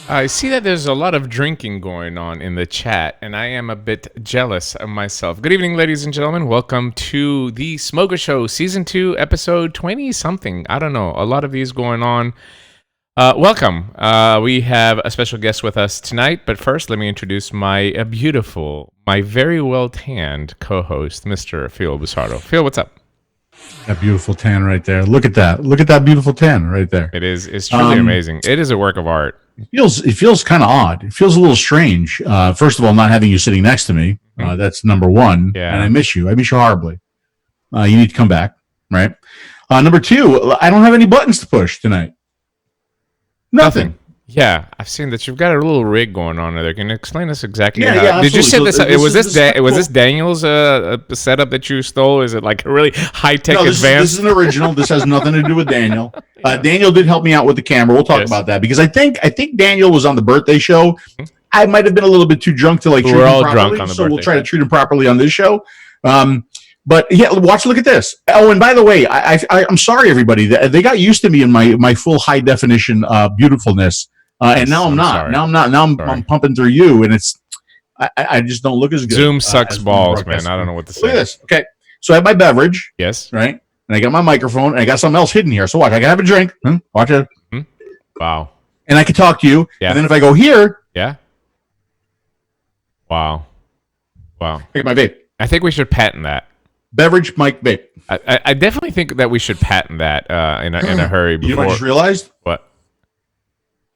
I see that there's a lot of drinking going on in the chat, and I am a bit jealous of myself. Good evening, ladies and gentlemen. Welcome to the Smoker Show, Season 2, Episode 20-something. I don't know. A lot of these going on. Welcome. We have a special guest with us tonight, but first, let me introduce my beautiful, my very well-tanned co-host, Mr. 𝗲𝗂𝗍𝗂. Phil, what's up? That beautiful tan right there. Look at that. Look at that beautiful tan right there. It is. It's truly amazing. It is a work of art. It feels kind of odd. It feels a little strange. First of all, not having you sitting next to me. That's number one. Yeah. And I miss you. I miss you horribly. You need to come back, right? Number two, I don't have any buttons to push tonight. Nothing. Yeah, I've seen that you've got a little rig going on there. Can you explain us exactly? Yeah, did you set absolutely. this up? So Was this Daniel's setup that you stole? Is it like a really high-tech advanced? This is an original. This has nothing to do with Daniel. Daniel did help me out with the camera. We'll talk about that because I think Daniel was on the birthday show. I might have been a little bit too drunk to treat him properly. Drunk on the so birthday. We'll try to treat him properly on this show. But yeah, look at this. Oh, and by the way, I'm sorry, everybody. They got used to me in my full high definition beautifulness. And now I'm not. Sorry. Now I'm not. Now I'm pumping through you, and it's I just don't look as good. Zoom sucks balls, man. I don't know what to say. Look at this. Okay, so I have my beverage. Yes. Right, and I got my microphone, and I got something else hidden here. So watch. I can have a drink. Watch it. Wow. And I can talk to you. Yeah. And then if I go here, Yeah. Wow. I get my vape. I think we should patent that. Beverage, mic, vape. I definitely think that we should patent that in a hurry. Before. You know what I just realized? What?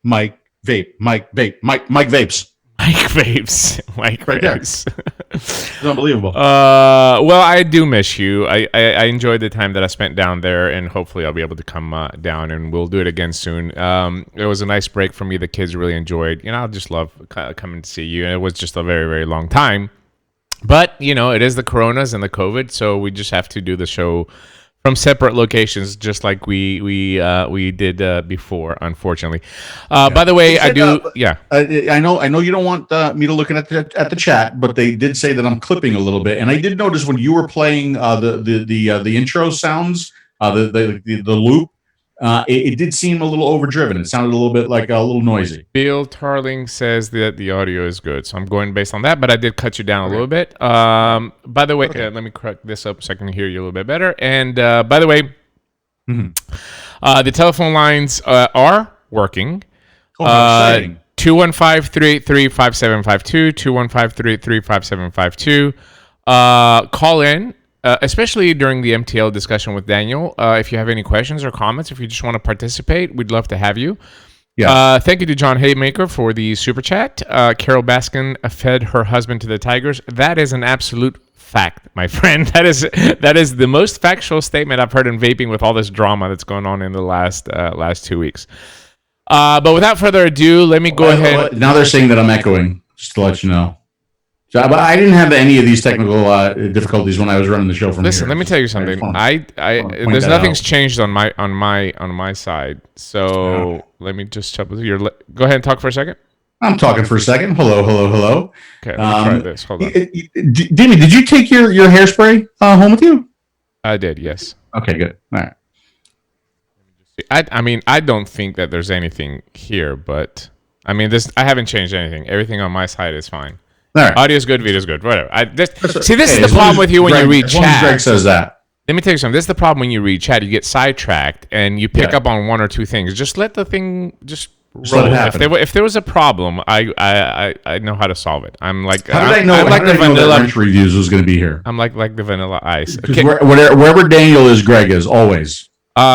Mic, vape, mic, vape, mic vapes. Mike Vapes. Mike Right there. Vapes. It's unbelievable. Well, I do miss you. I enjoyed the time that I spent down there, and hopefully I'll be able to come down, and we'll do it again soon. It was a nice break for me. The kids really enjoyed. I just love coming to see you, and it was just a very, very long time. But, it is the coronas and the COVID, so we just have to do the show from separate locations, just like we did before, unfortunately. By the way, I know you don't want me to look at the chat, but they did say that I'm clipping a little bit, and I did notice when you were playing the intro sounds, the loop, it did seem a little overdriven. It sounded a little bit like a little noisy. Bill Tarling says that the audio is good, so I'm going based on that, but I did cut you down a little bit. By the way, let me correct this up so I can hear you a little bit better. And by the way, the telephone lines are working. 215-383-5752, 215-383-5752. Call in. Especially during the MTL discussion with Daniel. If you have any questions or comments, if you just want to participate, we'd love to have you. Yeah. Thank you to John Haymaker for the super chat. Carol Baskin fed her husband to the tigers. That is an absolute fact, my friend. That is the most factual statement I've heard in vaping with all this drama that's going on in the last 2 weeks. But without further ado, let me go ahead. Now they're saying that I'm echoing, just to let you know. So, but I didn't have any of these technical difficulties when I was running the show from Listen, here. let me tell you something. There's nothing's changed on my side. So let me just go ahead and talk for a second. I'm talking for a second. Hello. Okay, let me try this. Hold on. Dimmy, did you take your hairspray home with you? I did. Yes. Okay, good. All right. I don't think that there's anything here, but I haven't changed anything. Everything on my side is fine. All right. Audio is good, video is good, whatever. This is the problem with you when you read chat. Greg says that. Let me tell you something. This is the problem when you read chat. You get sidetracked and you pick up on one or two things. Just let the thing roll. If there was a problem, I know how to solve it. I'm like how did I know that Wrench Reviews was going to be here? I'm like the Vanilla Ice. Okay. Wherever Daniel is, Greg is always.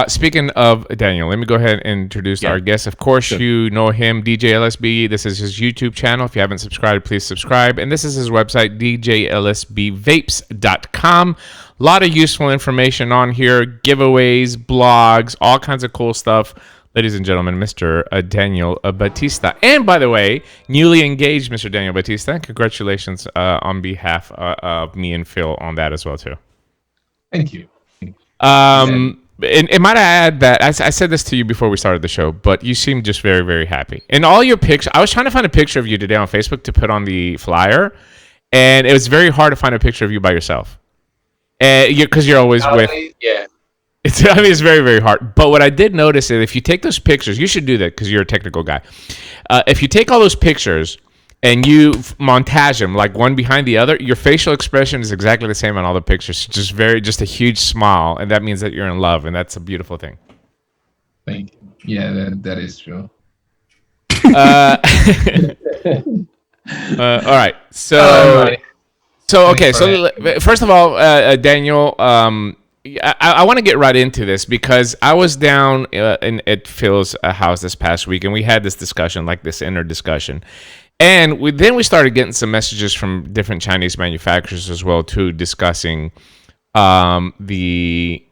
Speaking of Daniel, let me go ahead and introduce our guest. Of course, you know him, DJLSB. This is his YouTube channel. If you haven't subscribed, please subscribe. And this is his website, DJLSBVapes.com. A lot of useful information on here, giveaways, blogs, all kinds of cool stuff. Ladies and gentlemen, Mr. Daniel Batista. And by the way, newly engaged Mr. Daniel Batista. Congratulations on behalf of me and Phil on that as well, too. Thank you. And might I add that I said this to you before we started the show, but you seem just very, very happy. And all your pictures, I was trying to find a picture of you today on Facebook to put on the flyer, and it was very hard to find a picture of you by yourself. Because you're always with. Yeah. It's very, very hard. But what I did notice is if you take those pictures, you should do that because you're a technical guy. If you take all those pictures and you montage them like one behind the other, your facial expression is exactly the same on all the pictures. Just a huge smile, and that means that you're in love, and that's a beautiful thing. Thank you. Yeah, that is true. All right. So okay. So first of all, Daniel, I want to get right into this because I was down at Phil's house this past week, and we had this discussion, like this inner discussion, and we started getting some messages from different Chinese manufacturers as well too, discussing the.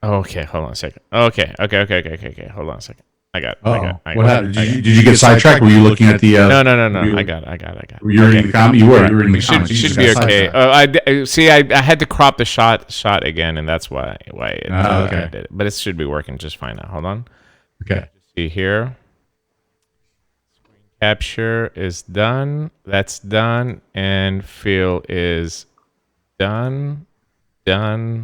Okay, hold on a second. Okay. Hold on a second. I got it. What happened? Did you get sidetracked? Were you looking at the? No. I got it. You were in the comment. You were in the comments. Should be okay. I had to crop the shot again, and that's why I did it. But it should be working just fine now. Hold on. Okay. See here. Screen capture is done. That's done, and fill is done. Done.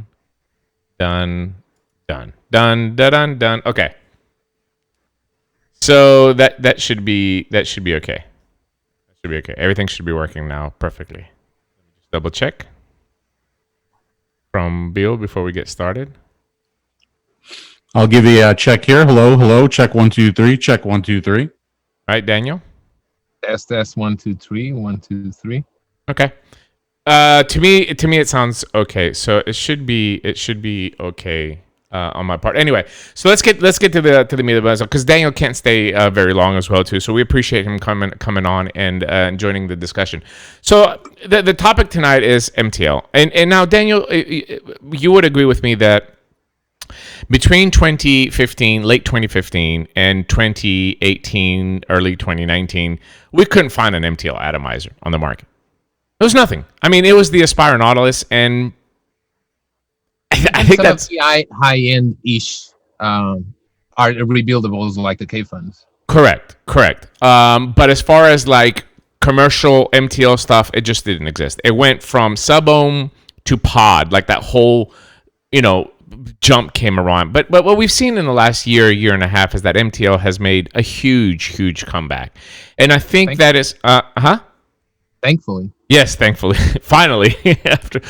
Okay. So that should be okay. That should be okay. Everything should be working now perfectly. Let me just double check from Bill before we get started. I'll give you a check here. Hello. Check 1 2 3. Check 1 2 3. All right, Daniel. Test 1 2 3. 1 2 3. Okay. To me, it sounds okay. So it should be okay on my part. Anyway, so let's get to the meat of the because Daniel can't stay very long as well too. So we appreciate him coming on and joining the discussion. So the topic tonight is MTL, and now Daniel, you would agree with me that between 2015, late 2015, and 2018, early 2019, we couldn't find an MTL atomizer on the market. There was nothing. I mean, it was the Aspire Nautilus, and I think that's the high-end ish are rebuildables like the K funds. Correct. But as far as like commercial MTL stuff, it just didn't exist. It went from sub-ohm to pod, like that whole, jump came around. But what we've seen in the last year and a half is that MTL has made a huge comeback, and I think that is Thankfully. Yes, thankfully, finally. After,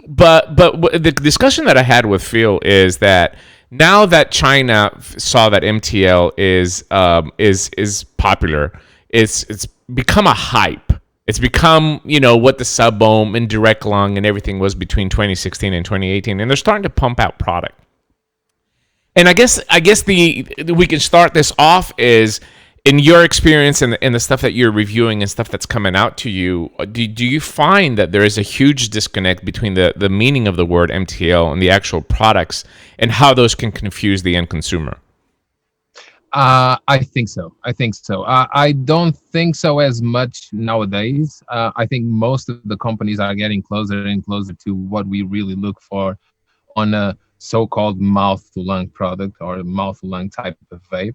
but the discussion that I had with Phil is that now that China saw that MTL is popular, it's become a hype. It's become what the sub-ohm and direct lung and everything was between 2016 and 2018, and they're starting to pump out product. And I guess we can start this off is, in your experience and the stuff that you're reviewing and stuff that's coming out to you, do you find that there is a huge disconnect between the meaning of the word MTL and the actual products and how those can confuse the end consumer? I think so. I don't think so as much nowadays. I think most of the companies are getting closer and closer to what we really look for on a so-called mouth-to-lung product or a mouth-to-lung type of vape.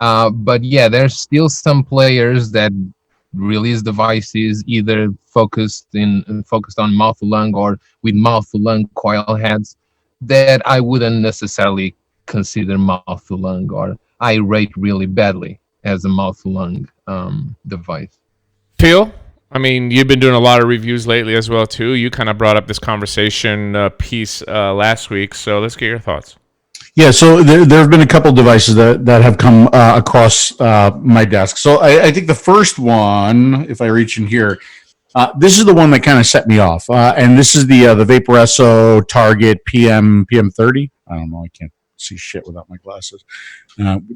But yeah, there's still some players that release devices either focused on mouth-to-lung or with mouth-to-lung coil heads that I wouldn't necessarily consider mouth-to-lung, or I rate really badly as a mouth-to-lung device. Phil, I mean, you've been doing a lot of reviews lately as well too. You kind of brought up this conversation piece last week, so let's get your thoughts. Yeah, so there have been a couple devices that have come across my desk. So I think the first one, if I reach in here, this is the one that kind of set me off. And this is the 𝗵𝗵𝗶𝗹 Target 𝗵𝗵𝗶𝗹. I don't know. I can't see shit without my glasses.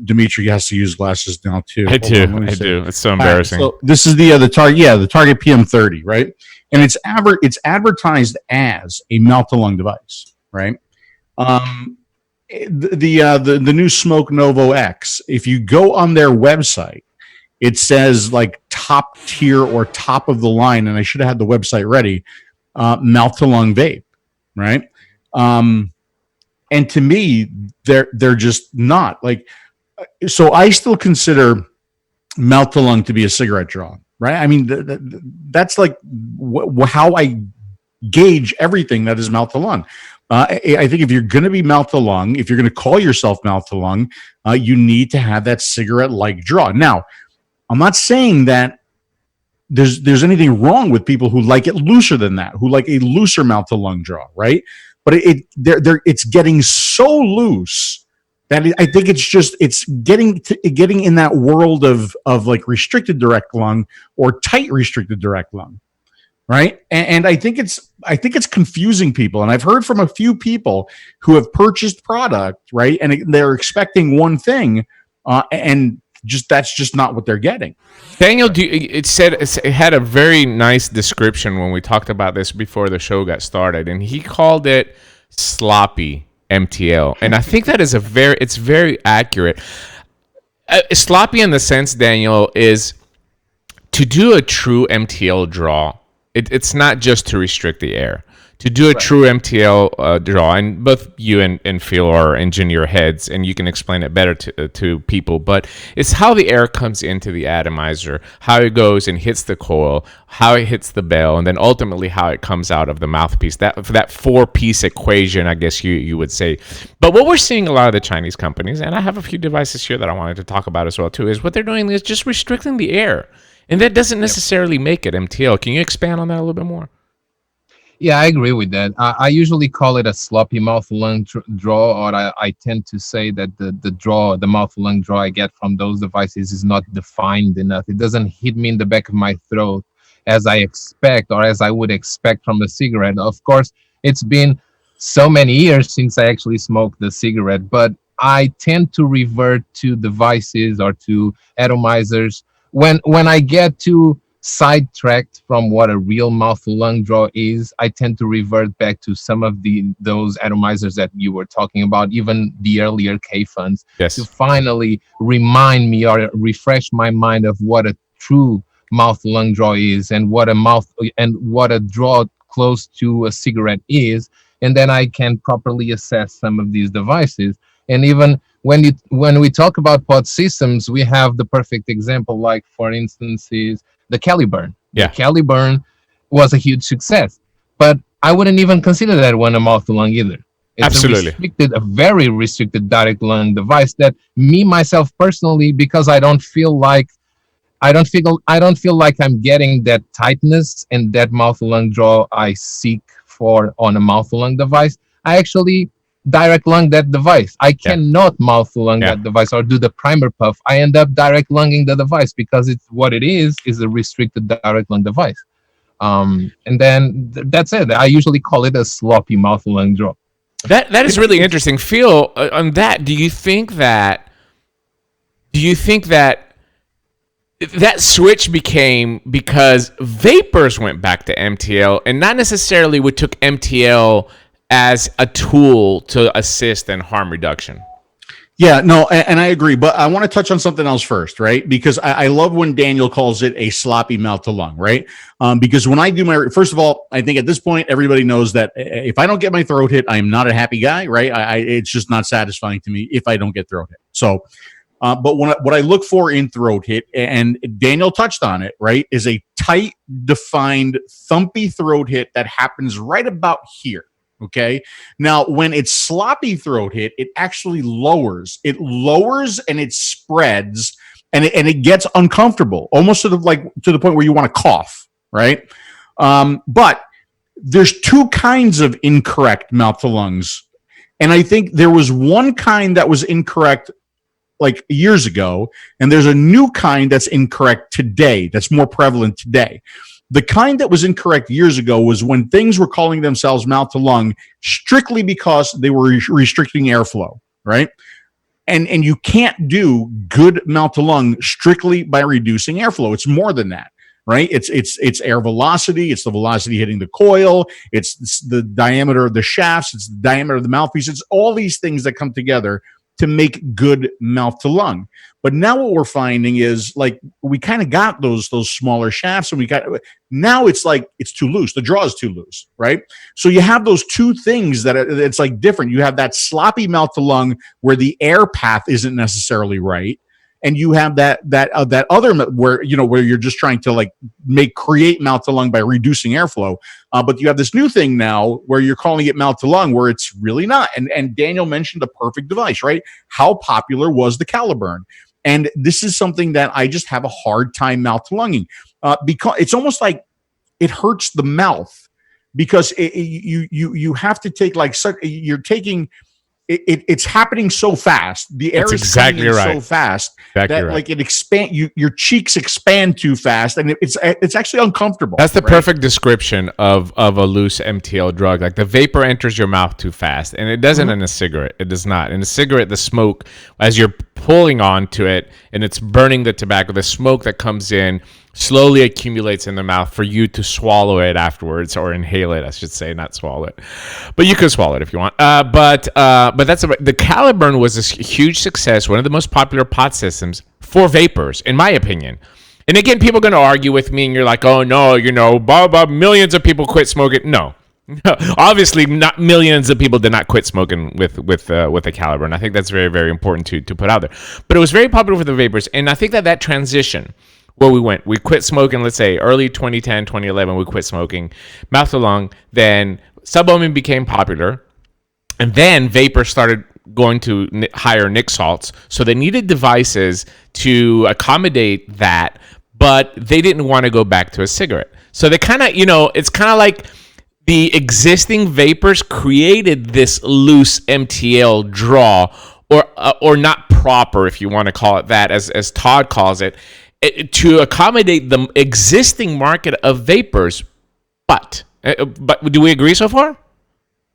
Dimitri has to use glasses now too. I do. It's so embarrassing. So this is the Target. Yeah, the Target 𝗵𝗵𝗶𝗹, right? And it's advertised as a mouth-to-lung device, right? The new Smoke Novo X, if you go on their website, it says like top tier or top of the line, and I should have had the website ready, mouth to lung vape, right? And to me, they're just not like. So I still consider mouth to lung to be a cigarette draw, right? I mean, that's like how I gauge everything that is mouth to lung. I think if you're going to be mouth to lung, if you're going to call yourself mouth to lung, you need to have that cigarette-like draw. Now, I'm not saying that there's anything wrong with people who like it looser than that, who like a looser mouth to lung draw, right? But it's getting so loose that I think it's getting in that world of like restricted direct lung or tight restricted direct lung. Right. And I think it's confusing people. And I've heard from a few people who have purchased product, right, and they're expecting one thing, and that's just not what they're getting. Daniel, it had a very nice description when we talked about this before the show got started, and he called it sloppy MTL. And I think that is it's very accurate. Sloppy in the sense, Daniel, is to do a true MTL draw. It's not just to restrict the air. To do a true MTL draw, and both you and Phil are engineer heads, and you can explain it better to people, but it's how the air comes into the atomizer, how it goes and hits the coil, how it hits the bell, and then ultimately how it comes out of the mouthpiece. That four-piece equation, I guess you would say. But what we're seeing a lot of the Chinese companies, and I have a few devices here that I wanted to talk about as well too, is what they're doing is just restricting the air. And that doesn't necessarily make it MTL. Can you expand on that a little bit more? Yeah, I agree with that. I usually call it a sloppy mouth-to-lung draw, or I tend to say that the mouth-to-lung draw I get from those devices is not defined enough. It doesn't hit me in the back of my throat as I expect, or as I would expect from a cigarette. Of course, it's been so many years since I actually smoked the cigarette, but I tend to revert to devices or to atomizers when I get to sidetracked from what a real mouth-to-lung draw is. I tend to revert back to some of those atomizers that you were talking about, even the earlier K-funds, yes, to finally remind me or refresh my mind of what a true mouth-to-lung draw is, and what a draw close to a cigarette is, and then I can properly assess some of these devices. And even when we talk about pod systems, we have the perfect example, like for instance is the 𝗂𝗟𝗏. Yeah. The 𝗂𝗟𝗏 was a huge success, but I wouldn't even consider that one a mouth to lung either. It's Absolutely. a very restricted direct lung device that myself personally, because I don't feel like I'm getting that tightness and that mouth to lung draw I seek for on a mouth to lung device, I actually direct lung that device. I cannot mouth to lung that device or do the primer puff. I end up direct lunging the device because it's what it is a restricted direct lung device. And then that's it. I usually call it a sloppy mouth to lung draw. That is really interesting. Phil, on that, do you think that that switch became because vapors went back to MTL and not necessarily we took MTL as a tool to assist in harm reduction? Yeah, no, and I agree, but I want to touch on something else first, right? Because I love when Daniel calls it a sloppy mouth to lung, right? Because when I do first of all, I think at this point, everybody knows that if I don't get my throat hit, I am not a happy guy, right? It's just not satisfying to me if I don't get throat hit. So, but what I look for in throat hit, and Daniel touched on it, right, is a tight, defined, thumpy throat hit that happens right about here. Okay. Now, when it's sloppy throat hit, it actually lowers. It lowers and it spreads, and it gets uncomfortable, almost to the point where you want to cough, right? But there's two kinds of incorrect mouth to lungs, and I think there was one kind that was incorrect like years ago, and there's a new kind that's incorrect today. That's more prevalent today. The kind that was incorrect years ago was when things were calling themselves mouth to lung strictly because they were restricting airflow, right? And you can't do good mouth to lung strictly by reducing airflow. It's more than that, right? It's air velocity, it's the velocity hitting the coil, it's the diameter of the shafts, it's the diameter of the mouthpiece. It's all these things that come together to make good mouth to lung. But now what we're finding is like we kind of got those smaller shafts, and now it's like it's too loose. The draw is too loose, right? So you have those two things that it's like different. You have that sloppy mouth to lung where the air path isn't necessarily right, and you have that other where where you're just trying to like create mouth to lung by reducing airflow. But you have this new thing now where you're calling it mouth to lung, where it's really not. And Daniel mentioned the perfect device, right? How popular was the 𝗪𝗏𝗃? And this is something that I just have a hard time mouth to lunging, because it's almost like it hurts the mouth, because you have to take like you're taking. It's happening so fast. The air is coming in so fast that like it expand. Your cheeks expand too fast, and it's actually uncomfortable. That's the perfect description of a loose MTL drug. Like the vapor enters your mouth too fast, and it doesn't in a cigarette. It does not. In a cigarette, the smoke, as you're pulling onto it and it's burning the tobacco, the smoke that comes in slowly accumulates in the mouth for you to swallow it afterwards, or inhale it, I should say, not swallow it. But you could swallow it if you want. But that's the 𝗪𝗏𝗃 was a huge success, one of the most popular pot systems for vapors, in my opinion. And again, people are going to argue with me, and you're like, oh no, millions of people quit smoking. No. Obviously, not millions of people did not quit smoking with the 𝗪𝗏𝗃, and I think that's very, very important to put out there. But it was very popular for the vapors, and I think that transition where we quit smoking, let's say early 2010, 2011, we quit smoking, mouth to lung, then 𝗪𝗏𝗃 became popular, and then vapors started going to higher nic salts, so they needed devices to accommodate that, but they didn't want to go back to a cigarette. So they kind of, it's kind of like the existing vapors created this loose MTL draw, or not proper, if you want to call it that, as Todd calls it, to accommodate the existing market of vapors. But do we agree so far?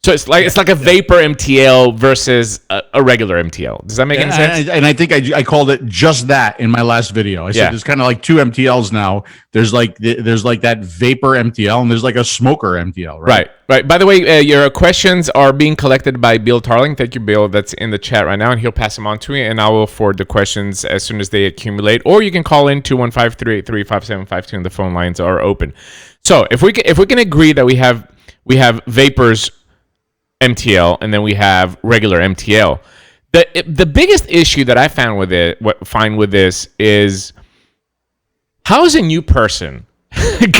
So it's like a vapor MTL versus a regular MTL. Does that make any sense? And I think I called it just that in my last video. I said there's kind of like two MTLs now. There's like that vapor MTL, and there's like a smoker MTL, right? Right. By the way, your questions are being collected by Bill Tarling. Thank you, Bill. That's in the chat right now, and he'll pass them on to me, and I will forward the questions as soon as they accumulate. Or you can call in 215-383-5752, and the phone lines are open. So if we can agree that we have vapors MTL, and then we have regular MTL. The biggest issue that I find with this is, how is a new person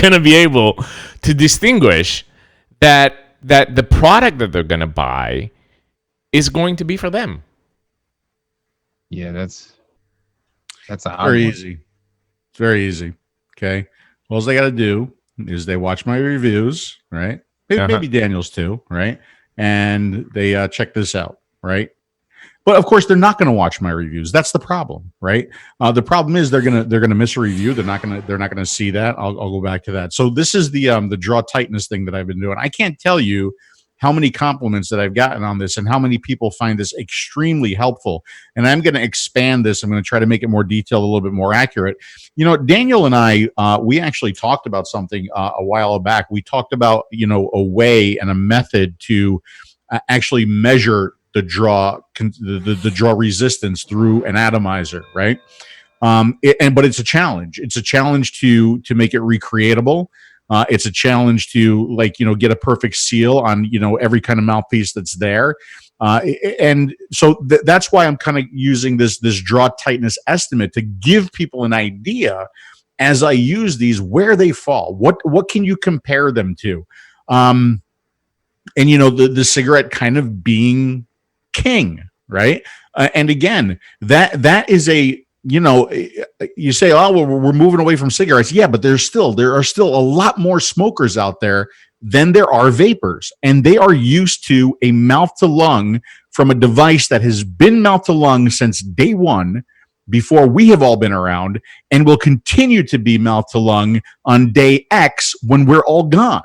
gonna be able to distinguish that the product that they're gonna buy is going to be for them? Yeah, that's very easy. It's very easy. Okay, all they got to do is they watch my reviews, right? Maybe Daniel's too, right? And they check this out, right? But of course, they're not going to watch my reviews. That's the problem, right? The problem is they're gonna miss a review. They're not gonna see that. I'll go back to that. So this is the draw tightness thing that I've been doing. I can't tell you how many compliments that I've gotten on this, and how many people find this extremely helpful. And I'm going to expand this. I'm going to try to make it more detailed, a little bit more accurate. Daniel and I, we actually talked about something a while back. We talked about, a way and a method to actually measure the draw resistance through an atomizer, right? But it's a challenge. It's a challenge to make it recreatable. It's a challenge to get a perfect seal on, every kind of mouthpiece that's there. And so that's why I'm kind of using this draw tightness estimate to give people an idea as I use these, where they fall. What can you compare them to? And, the cigarette kind of being king, right? And again, that is a, you say, oh, well, we're moving away from cigarettes. Yeah, but there are still a lot more smokers out there than there are vapors. And they are used to a mouth to lung from a device that has been mouth to lung since day one, before we have all been around, and will continue to be mouth to lung on day X when we're all gone,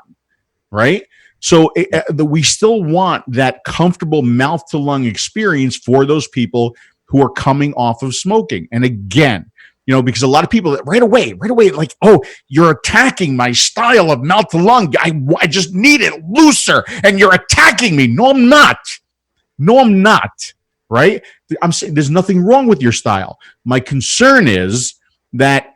right? So we still want that comfortable mouth to lung experience for those people who are coming off of smoking. And again, because a lot of people right away, like, oh, you're attacking my style of mouth to lung. I just need it looser, and you're attacking me. No, I'm not. Right? I'm saying there's nothing wrong with your style. My concern is that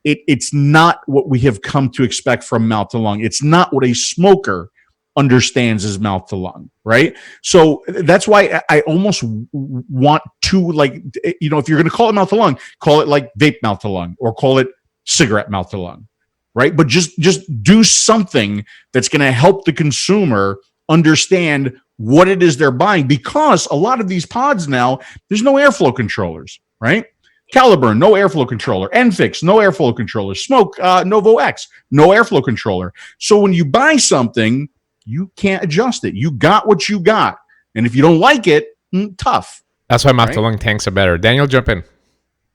it's not what we have come to expect from mouth to lung. It's not what a smoker understands is mouth to lung, right? So that's why I almost want to, like, you know, if you're going to call it mouth to lung, call it like vape mouth to lung, or call it cigarette mouth to lung, right? But just do something that's going to help the consumer understand what it is they're buying, because a lot of these pods now, there's no airflow controllers, right? Caliburn, no airflow controller. Enfix, no airflow controller. Smoke, Novo X, no airflow controller. So when you buy something, you can't adjust it. You got what you got. And if you don't like it, tough. That's why mouth to lung tanks are better. Daniel, jump in.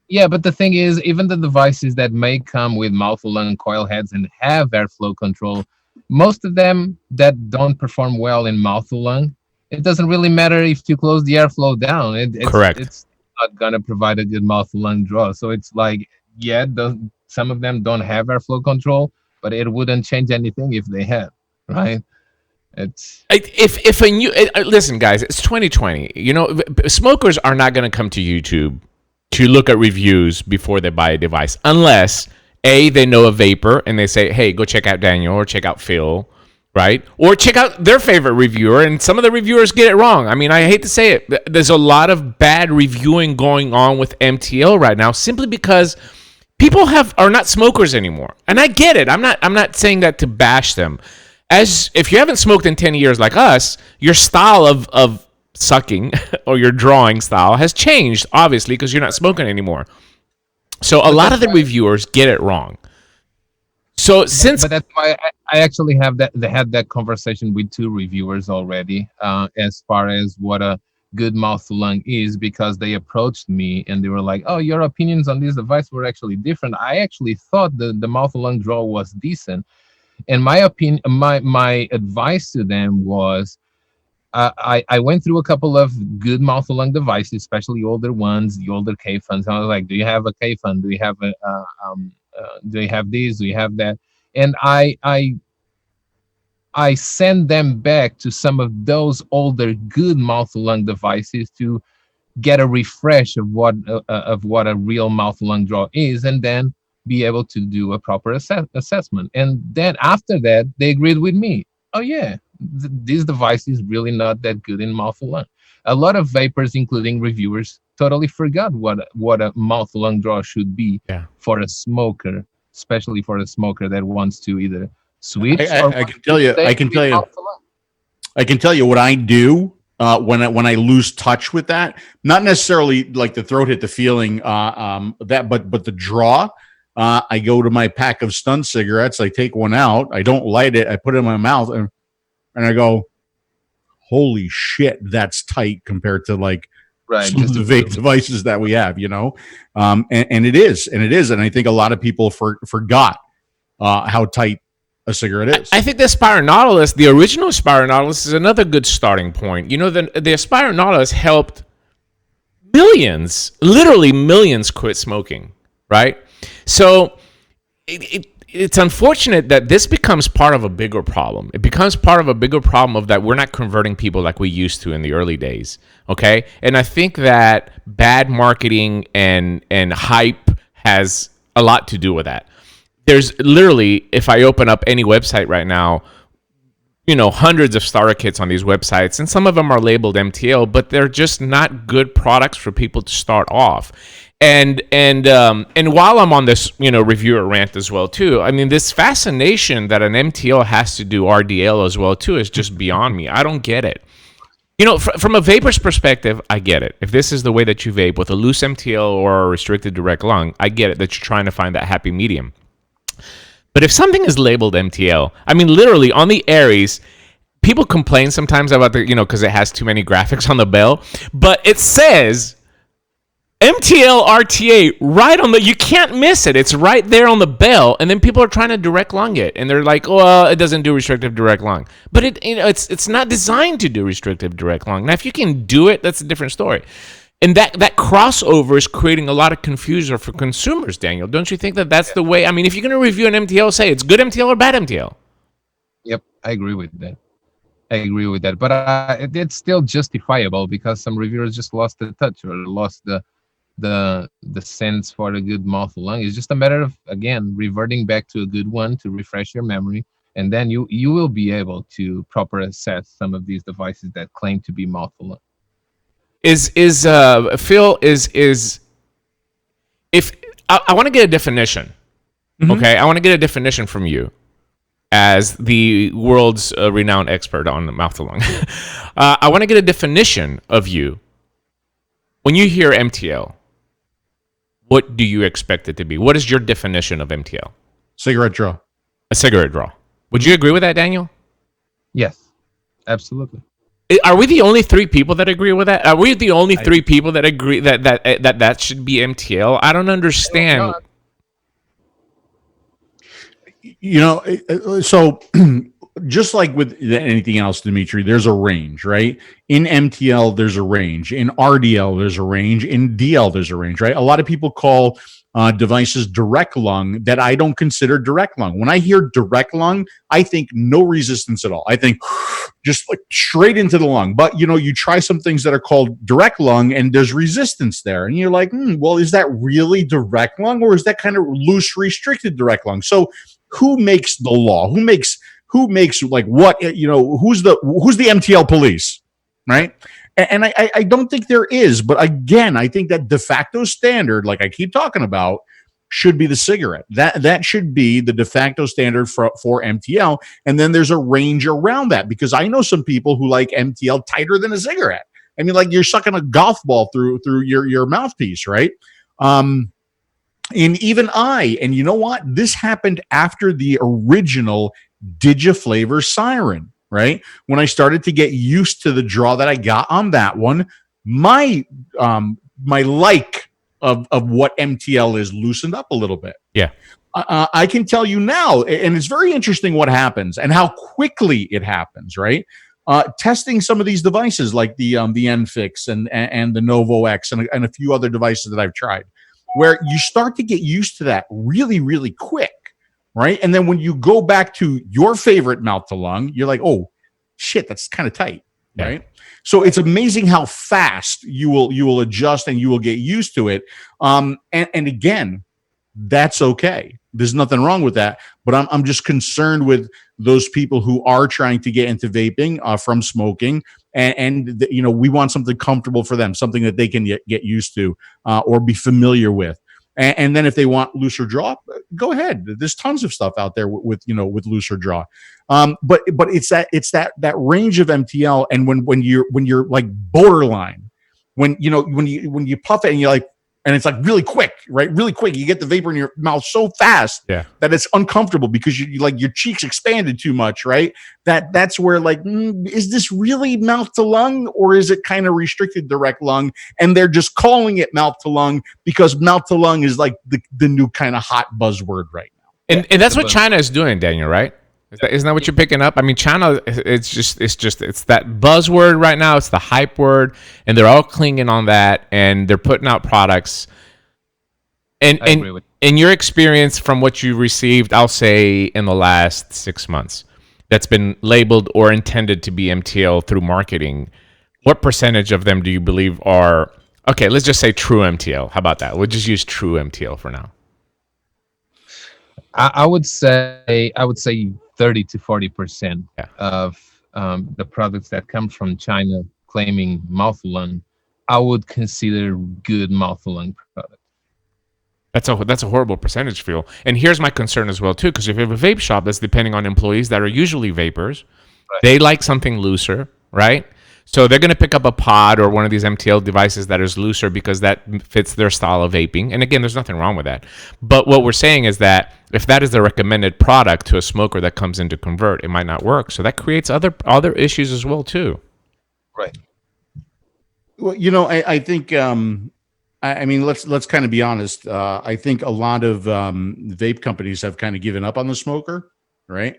Yeah, but the thing is, even the devices that may come with mouth to lung coil heads and have airflow control, most of them that don't perform well in mouth to lung, it doesn't really matter if you close the airflow down. Correct. It's not going to provide a good mouth to lung draw. So it's like, yeah, some of them don't have airflow control, but it wouldn't change anything if they had, right? If a new listen, guys, it's 2020. You know, smokers are not going to come to YouTube to look at reviews before they buy a device, unless they know a vapor and they say, hey, go check out Daniel or check out Phil, right? Or check out their favorite reviewer. And some of the reviewers get it wrong. I mean, I hate to say it, there's a lot of bad reviewing going on with MTL right now, simply because people are not smokers anymore. And I get it. I'm not saying that to bash them. As if you haven't smoked in 10 years like us, your style of sucking or your drawing style has changed, obviously, because you're not smoking anymore. So a lot of the reviewers get it wrong. So but that's why I actually had that conversation with 2 reviewers already, as far as what a good mouth to lung is, because they approached me and they were like, oh, your opinions on this device were actually different. I actually thought the mouth to lung draw was decent. And my opinion, my advice to them was, I went through a couple of good mouth to lung devices, especially older ones, the older 𝗡. I was like, do you have a 𝗡? Do you have do you have these? Do you have that? And I send them back to some of those older good mouth to lung devices to get a refresh of what a real mouth to lung draw is, and then be able to do a proper assessment. And then after that, they agreed with me. Oh yeah, this device is really not that good in mouth to lung. A lot of vapors, including reviewers, totally forgot what a mouth to lung draw should be for a smoker, especially for a smoker that wants to either switch. I can tell you what I do when I lose touch with that. Not necessarily like the throat hit the feeling but the draw. I go to my pack of stun cigarettes. I take one out. I don't light it. I put it in my mouth and I go, holy shit, that's tight compared to like some of the vape devices that we have, you know? And it is. And I think a lot of people forgot how tight a cigarette is. I think the Aspire Nautilus, the original Aspire Nautilus, is another good starting point. You know, the Aspire Nautilus helped millions, literally millions, quit smoking, right? So it's unfortunate that this becomes part of a bigger problem. It becomes part of a bigger problem of that we're not converting people like we used to in the early days, okay? And I think that bad marketing and hype has a lot to do with that. There's literally, if I open up any website right now, you know, hundreds of starter kits on these websites, and some of them are labeled MTL, but they're just not good products for people to start off. And while I'm on this, you know, reviewer rant as well too, I mean, this fascination that an MTL has to do RDL as well too is just beyond me. I don't get it. You know, from a vapor's perspective, I get it. If this is the way that you vape with a loose MTL or a restricted direct lung, I get it that you're trying to find that happy medium. But if something is labeled MTL, I mean, literally on the Aries, people complain sometimes about the, you know, because it has too many graphics on the bell, but it says MTL RTA right on the, you can't miss it. It's right there on the bell, and then people are trying to direct lung it, and they're like, "Oh, well, it doesn't do restrictive direct lung." But it, you know, it's not designed to do restrictive direct lung. Now, if you can do it, that's a different story. And that crossover is creating a lot of confusion for consumers. Daniel, don't you think that that's the way? I mean, if you're going to review an MTL, say it's good MTL or bad MTL. Yep, I agree with that. But it's still justifiable because some reviewers just lost the touch or lost the sense for a good mouth to lung. It's just a matter of, again, reverting back to a good one to refresh your memory and then you will be able to proper assess some of these devices that claim to be mouth alone. Phil is if I want to get a definition, okay? I want to get a definition from you as the world's renowned expert on the mouth to lung. I want to get a definition of you. When you hear MTL, what do you expect it to be? What is your definition of MTL? Cigarette draw. A cigarette draw. Would you agree with that, Daniel? Yes, absolutely. Are we the only three people that agree with that? Are we the only three people that agree that should be MTL? I don't understand. You know, so just like with anything else, Dimitri, there's a range, right? In MTL, there's a range. In RDL, there's a range. In DL, there's a range, right? A lot of people call devices direct lung that I don't consider direct lung. When I hear direct lung, I think no resistance at all. I think just like straight into the lung. But, you know, you try some things that are called direct lung and there's resistance there. And you're like, well, is that really direct lung or is that kind of loose restricted direct lung? So who makes the law? Who makes like what, you know, who's the MTL police, right? And I don't think there is, but again, I think that de facto standard, like I keep talking about, should be the cigarette. That should be the de facto standard for MTL. And then there's a range around that because I know some people who like MTL tighter than a cigarette. I mean, like you're sucking a golf ball through your mouthpiece, right? And even and you know what? This happened after the original ΔigiFlavor Siren. Right when I started to get used to the draw that I got on that one, my like of what MTL is loosened up a little bit. Yeah, I can tell you now, and it's very interesting what happens and how quickly it happens. Right, testing some of these devices like the NFix and the Novo X and a few other devices that I've tried, where you start to get used to that really, really quick. Right. And then when you go back to your favorite mouth to lung, you're like, oh, shit, that's kind of tight. Yeah. Right. So it's amazing how fast you will adjust and you will get used to it. And again, that's OK. There's nothing wrong with that. But I'm just concerned with those people who are trying to get into vaping from smoking. And you know, we want something comfortable for them, something that they can get used to or be familiar with. And then if they want looser draw, go ahead. There's tons of stuff out there with looser draw. But it's that range of MTL. And when you're like borderline, when you puff it and you're like, and it's like really quick, right? Really quick. You get the vapor in your mouth so fast that it's uncomfortable because you like your cheeks expanded too much, right? That's where like, is this really mouth to lung or is it kind of restricted direct lung? And they're just calling it mouth to lung because mouth to lung is like the new kind of hot buzzword right now. And that's what China is doing, Daniel, right? Isn't that what you're picking up? I mean, China, it's that buzzword right now. It's the hype word, and they're all clinging on that, and they're putting out products. And in your experience from what you received, I'll say in the last 6 months, that's been labeled or intended to be MTL through marketing, what percentage of them do you believe are, okay, let's just say true MTL. How about that? We'll just use true MTL for now. I would say 30 to 40% of the products that come from China claiming mouth lung, I would consider good mouth lung products. That's a horrible percentage, Phil. And here's my concern as well too, because if you have a vape shop that's depending on employees that are usually vapors, they like something looser, right? So they're going to pick up a pod or one of these MTL devices that is looser because that fits their style of vaping. And again, there's nothing wrong with that. But what we're saying is that if that is the recommended product to a smoker that comes in to convert, it might not work. So that creates other issues as well too. Right. Well, you know, I think, I mean, let's kind of be honest. I think a lot of vape companies have kind of given up on the smoker, right?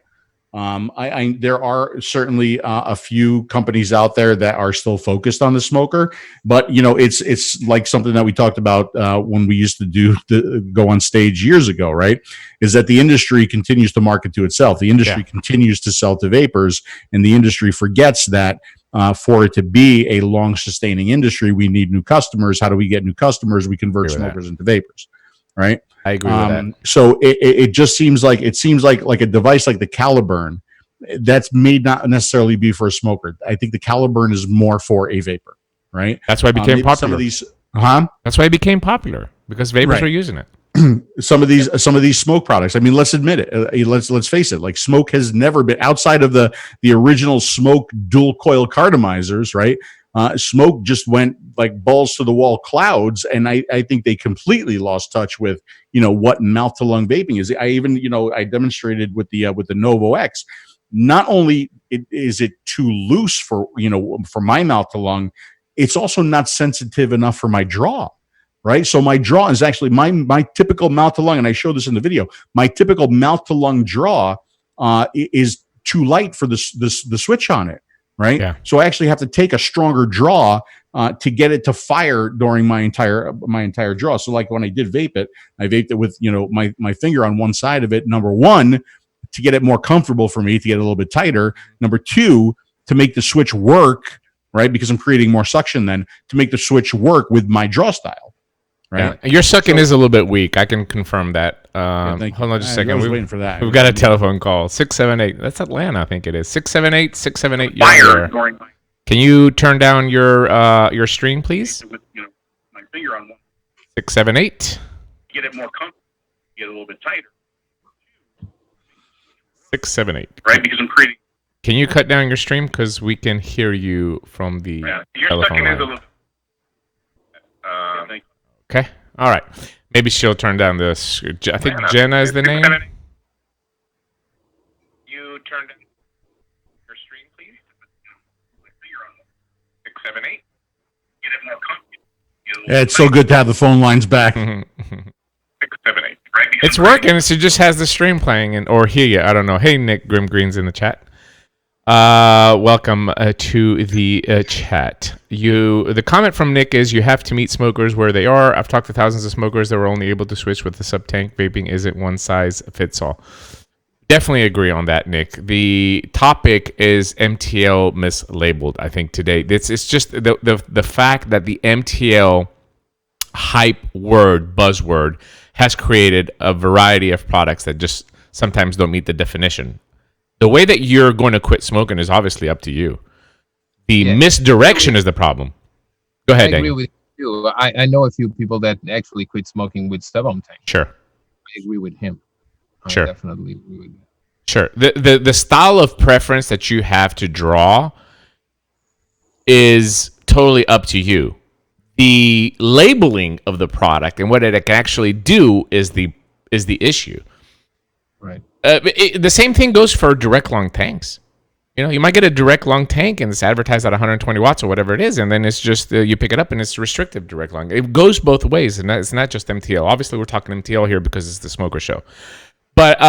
There are certainly a few companies out there that are still focused on the smoker, but you know, it's like something that we talked about when we used to go on stage years ago, right? Is that the industry continues to market to itself. The industry continues to sell to vapors, and the industry forgets that for it to be a long sustaining industry, we need new customers. How do we get new customers? We convert smokers into vapors, right? I agree with that. So it just seems like a device like the 𝗪𝗪𝗺 that's made not necessarily be for a smoker. I think the 𝗪𝗪𝗺 is more for a vapor, right? That's why it became popular. Some of these, That's why it became popular, because vapors were using it. Some of these smoke products. I mean, let's admit it. Let's face it. Like, smoke has never been, outside of the original smoke dual coil cartomizers, right? Smoke just went like balls to the wall clouds, and I think they completely lost touch with what mouth to lung vaping is. I demonstrated with the Novo X. Not only is it too loose for my mouth to lung, it's also not sensitive enough for my draw. Right. So my draw is actually my typical mouth to lung. And I showed this in the video. My typical mouth to lung draw is too light for the switch on it. Right. Yeah. So I actually have to take a stronger draw to get it to fire during my entire draw. So like when I did vape it, I vaped it with, my finger on one side of it. Number one, to get it more comfortable for me, to get it a little bit tighter. Number two, to make the switch work. Right. Because I'm creating more suction then to make the switch work with my draw style. Right. Yeah. Your sucking is a little bit weak. I can confirm that. Hold on just a second. I was waiting for that. We've got a telephone call. 678. That's Atlanta, I think it is. 678. You're there. Can you turn down your stream, please? With, my finger on one. 678. Get it more comfortable. Get a little bit tighter. 678. Right, because I'm creating. Can you cut down your stream, because we can hear you from the telephone line? Okay. All right. Maybe she'll turn down this. I think Jenna is the name. You turn down your stream, please. 678. Get it more comfortable. Yeah, it's so good to have the phone lines back. 678. Right? It's working. She just has the stream playing, or hear you. I don't know. Hey, Nick Grim Green's in the chat. Welcome to the chat. The comment from Nick is, you have to meet smokers where they are. I've talked to thousands of smokers that were only able to switch with the sub-tank. Vaping isn't one size fits all. Definitely agree on that, Nick. The topic is MTL mislabeled, I think, today. It's just the fact that the MTL hype buzzword has created a variety of products that just sometimes don't meet the definition. The way that you're going to quit smoking is obviously up to you. The misdirection is the problem. Go ahead, Daniel. I agree with you. I know a few people that actually quit smoking with 𝗪𝗵𝗃. Sure. I agree with him. Sure. I definitely agree with him. Sure. The style of preference that you have to draw is totally up to you. The labeling of the product and what it can actually do is the issue. Right. The same thing goes for direct long tanks. You might get a direct long tank and it's advertised at 120 watts or whatever it is, and then it's just you pick it up and it's restrictive direct long. It goes both ways, and it's not just MTL. Obviously, we're talking MTL here because it's the smoker show. But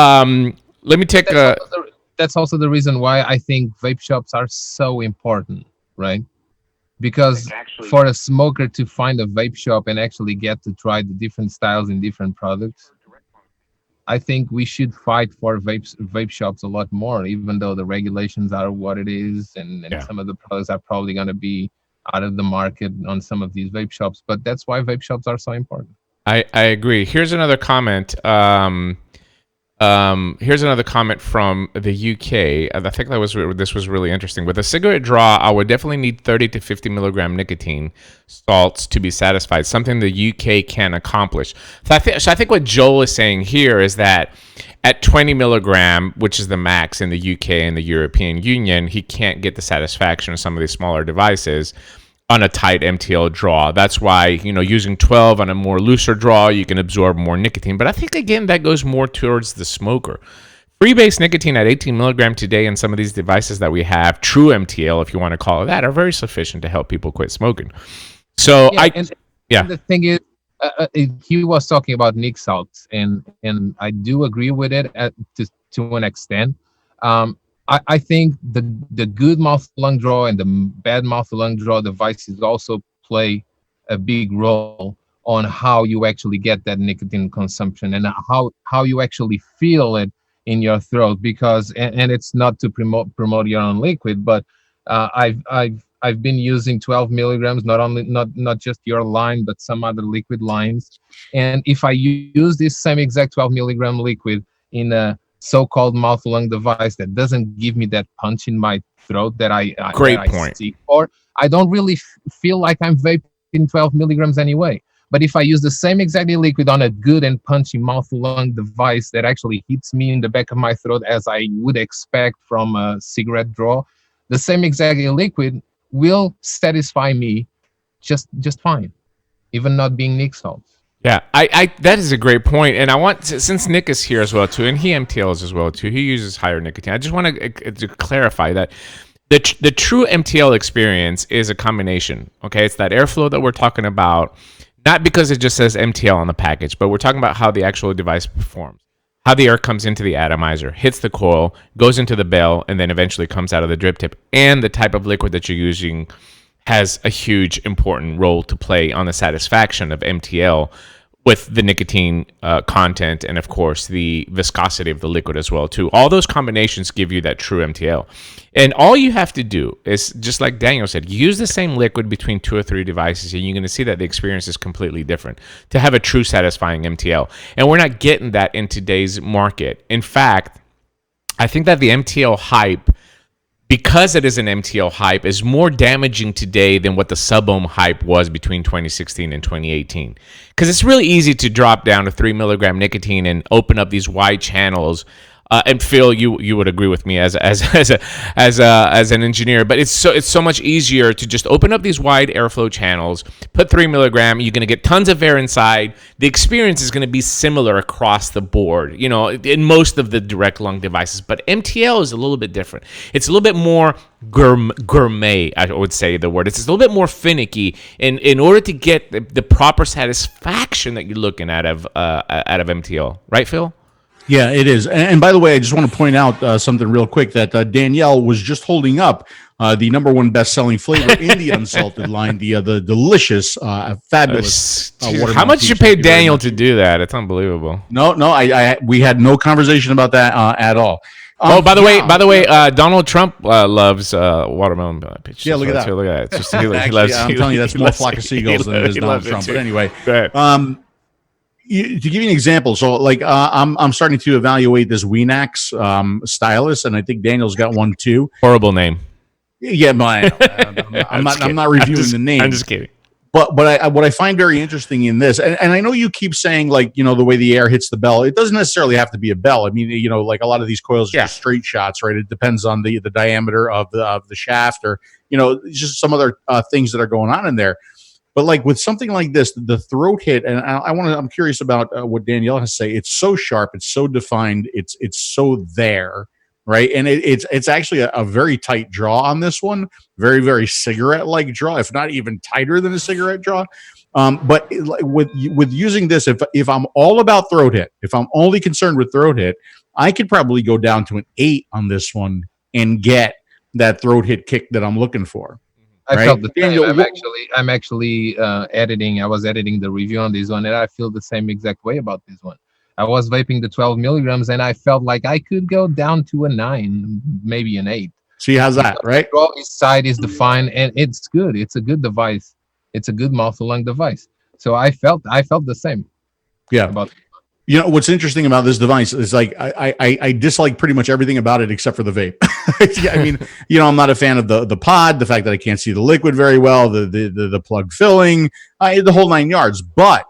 let me take that's also the reason why I think vape shops are so important, right? Because for a smoker to find a vape shop and actually get to try the different styles and different products, I think we should fight for vape shops a lot more, even though the regulations are what it is, and some of the products are probably going to be out of the market on some of these vape shops. But that's why vape shops are so important. I agree. Here's another comment. Here's another comment from the UK. I think this was really interesting. With a cigarette draw, I would definitely need 30 to 50 milligram nicotine salts to be satisfied, something the UK can accomplish. So I think what Joel is saying here is that at 20 milligram, which is the max in the UK and the European Union, he can't get the satisfaction of some of these smaller devices on a tight MTL draw. That's why, using 12 on a more looser draw, you can absorb more nicotine. But I think, again, that goes more towards the smoker. Free-base nicotine at 18 milligram today in some of these devices that we have, true MTL, if you want to call it that, are very sufficient to help people quit smoking. So and the thing is, he was talking about nic salts, and I do agree with it to an extent. I think the good mouth-to-lung draw and the bad mouth-to-lung draw devices also play a big role on how you actually get that nicotine consumption and how you actually feel it in your throat. Because and it's not to promote your own liquid, but I've I've been using 12 milligrams, not just your line, but some other liquid lines. And if I use this same exact 12 milligram liquid in a so-called mouth-lung device that doesn't give me that punch in my throat that I seek for, I don't really feel like I'm vaping 12 milligrams anyway. But if I use the same exact liquid on a good and punchy mouth-lung device that actually hits me in the back of my throat as I would expect from a cigarette draw, the same exact liquid will satisfy me just fine, even not being Nick salts. Yeah, I that is a great point, and I want to, since Nick is here as well too, and he MTLs as well too. He uses higher nicotine. I just want to clarify that the true MTL experience is a combination. Okay, it's that airflow that we're talking about, not because it just says MTL on the package, but we're talking about how the actual device performs, how the air comes into the atomizer, hits the coil, goes into the bell, and then eventually comes out of the drip tip, and the type of liquid that you're using has a huge important role to play on the satisfaction of MTL with the nicotine content and, of course, the viscosity of the liquid as well, too. All those combinations give you that true MTL. And all you have to do is, just like Daniel said, use the same liquid between 2 or 3 devices, and you're going to see that the experience is completely different to have a true satisfying MTL. And we're not getting that in today's market. In fact, I think that the MTL hype, because it is an MTL hype, is more damaging today than what the sub-ohm hype was between 2016 and 2018. Because it's really easy to drop down to 3 milligram nicotine and open up these wide channels. And Phil, you would agree with me as an engineer, but it's so much easier to just open up these wide airflow channels, put 3 milligram. You're going to get tons of air inside. The experience is going to be similar across the board, you know, in most of the direct lung devices. But MTL is a little bit different. It's a little bit more gourmet, I would say the word. It's a little bit more finicky in order to get the proper satisfaction that you're looking at of MTL, right, Phil? Yeah, it is. And by the way, I just want to point out something real quick that Danielle was just holding up the #1 best-selling flavor in the unsalted line, the delicious, fabulous. How much did you pay Daniel to do that? It's unbelievable. No, we had no conversation about that at all. By the way, Donald Trump loves watermelon pitch. Yeah, look at that. Look at it. Just, he Actually, loves, I'm telling you, that's more flock of seagulls than it is Donald Trump. But anyway, go ahead. To give you an example, so like I'm starting to evaluate this WeNax stylus, and I think Daniel's got one too. Horrible name. Yeah, but I'm not reviewing the name. I'm just kidding. But what I find very interesting in this, and I know you keep saying, like, you know, the way the air hits the bell, it doesn't necessarily have to be a bell. I mean, you know, like a lot of these coils are just straight shots, right? It depends on the diameter of the shaft, or, you know, just some other things that are going on in there. But like with something like this, the throat hit, and I'm curious about what Danielle has to say. It's so sharp, it's so defined, it's so there, right? And it's actually a very tight draw on this one, very, very cigarette-like draw, if not even tighter than a cigarette draw. But with using this, if I'm all about throat hit, if I'm only concerned with throat hit, I could probably go down to an 8 on this one and get that throat hit kick that I'm looking for. I felt the same. I'm actually editing. I was editing the review on this one, and I feel the same exact way about this one. I was vaping the 12 milligrams, and I felt like I could go down to a 9, maybe an 8. See, how's that, right? Each side is defined, and it's good. It's a good device. It's a good mouth-to-lung device. So I felt the same. Yeah. You know, what's interesting about this device is, like, I dislike pretty much everything about it except for the vape. Yeah, I mean, you know, I'm not a fan of the pod, the fact that I can't see the liquid very well, the plug filling, the whole 9 yards. But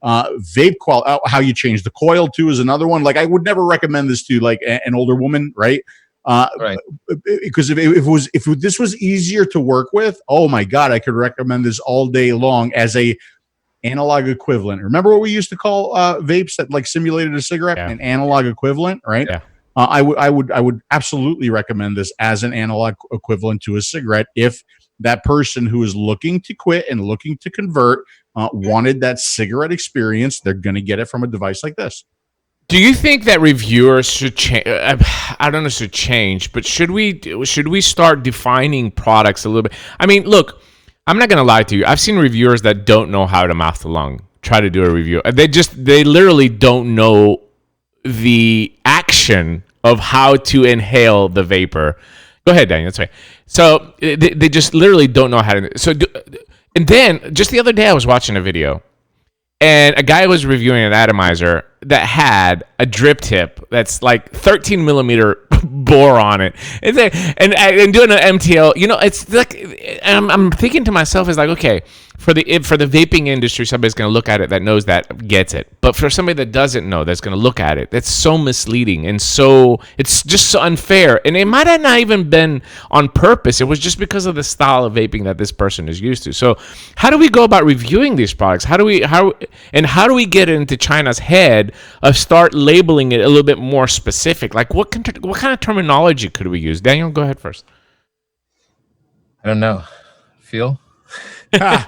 vape quality, how you change the coil too, is another one. Like, I would never recommend this to like an older woman, right? Right. Because if this was easier to work with, oh my God, I could recommend this all day long as a analog equivalent. Remember what we used to call vapes that like simulated a cigarette? Yeah. An analog equivalent, right? Yeah. I would absolutely recommend this as an analog equivalent to a cigarette if that person who is looking to quit and looking to convert wanted that cigarette experience. They're going to get it from a device like this. Do you think that reviewers should change? I don't know, should change, but should we start defining products a little bit? I mean, look, I'm not going to lie to you. I've seen reviewers that don't know how to mouth to lung try to do a review. They literally don't know the action of how to inhale the vapor. Go ahead, Daniel. That's right. So they just literally don't know how to. And then just the other day, I was watching a video, and a guy was reviewing an atomizer that had a drip tip that's like 13 millimeter bore on it, and doing an MTL. You know, it's like I'm thinking to myself, is like, okay, for the vaping industry, somebody's going to look at it that knows that, gets it. But for somebody that doesn't know, that's going to look at it, that's so misleading, and so it's just so unfair. And it might have not even been on purpose. It was just because of the style of vaping that this person is used to. So how do we go about reviewing these products? How do we get into China's head of start labeling it a little bit more specific? Like what kind of terminology could we use? Daniel, go ahead first. I don't know. Phil? Yeah,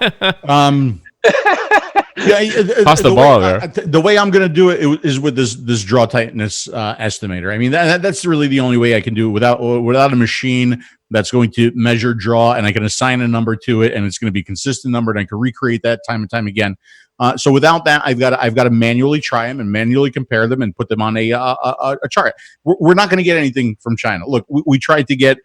Toss the ball there. The way I'm going to do it is with this draw tightness estimator. I mean, that's really the only way I can do it without a machine that's going to measure draw, and I can assign a number to it, and it's going to be a consistent number, and I can recreate that time and time again. So without that, I've got to manually try them and manually compare them and put them on a chart. We're not going to get anything from China. Look, we tried to get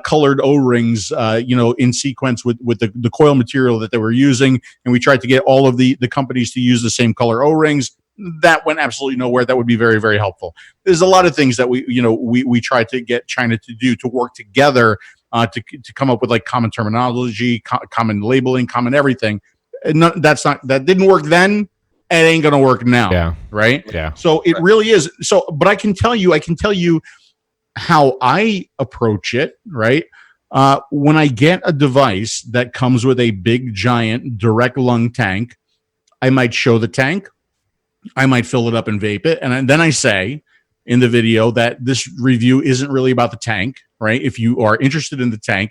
colored O-rings, in sequence with the coil material that they were using, and we tried to get all of the companies to use the same color O-rings. That went absolutely nowhere. That would be very, very helpful. There's a lot of things that we tried to get China to do, to work together, to come up with like common terminology, common labeling, common everything. That didn't work then. It ain't gonna work now. Yeah. Right. Yeah. So it really is. So, but I can tell you how I approach it. Right. When I get a device that comes with a big, giant direct lung tank, I might show the tank. I might fill it up and vape it. And then I say in the video that this review isn't really about the tank, right? If you are interested in the tank,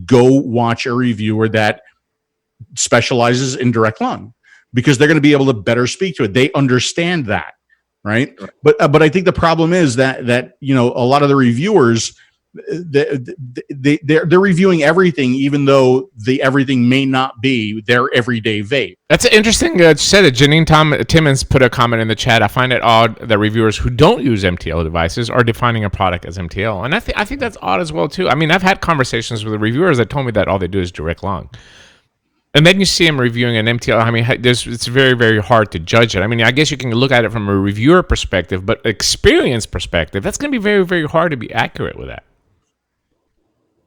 go watch a reviewer that specializes in direct lung, because they're going to be able to better speak to it. They understand that, right? But I think the problem is that a lot of the reviewers, they're reviewing everything, even though everything may not be their everyday vape. That's interesting. Said it. Janine Timmons put a comment in the chat. I find it odd that reviewers who don't use MTL devices are defining a product as MTL, and I think that's odd as well too. I mean, I've had conversations with the reviewers that told me that all they do is direct lung. And then you see him reviewing an MTL. I mean, it's very, very hard to judge it. I mean, I guess you can look at it from a reviewer perspective, but experience perspective, that's going to be very, very hard to be accurate with that.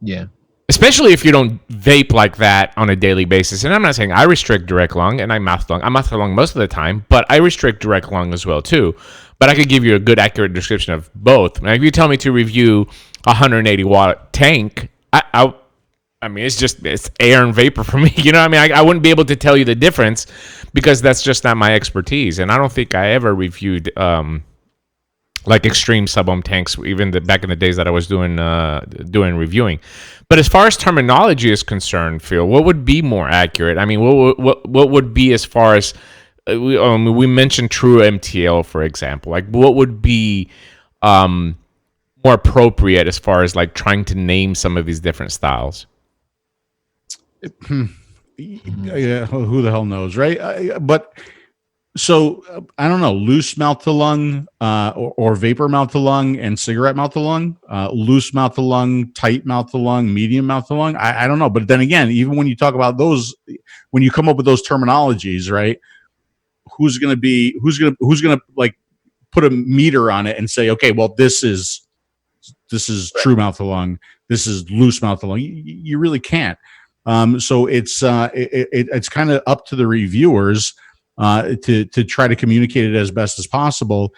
Yeah. Especially if you don't vape like that on a daily basis. And I'm not saying I restrict direct lung and I mouth lung. I mouth lung most of the time, but I restrict direct lung as well too. But I could give you a good, accurate description of both. Now, if you tell me to review a 180 watt tank, I mean, it's air and vapor for me. You know what I mean? I wouldn't be able to tell you the difference because that's just not my expertise. And I don't think I ever reviewed like extreme sub-ohm tanks, even back in the days that I was doing reviewing. But as far as terminology is concerned, Phil, what would be more accurate? I mean, what would be, as far as we mentioned true MTL, for example, like what would be more appropriate as far as like trying to name some of these different styles? Yeah, who the hell knows, right? But so I don't know, loose mouth to lung, or vapor mouth to lung and cigarette mouth to lung, loose mouth to lung, tight mouth to lung, medium mouth to lung. I don't know. But then again, even when you talk about those, when you come up with those terminologies, right? Who's gonna like put a meter on it and say, okay, well, this is true mouth to lung, this is loose mouth to lung. You really can't. So it's kind of up to the reviewers to try to communicate it as best as possible.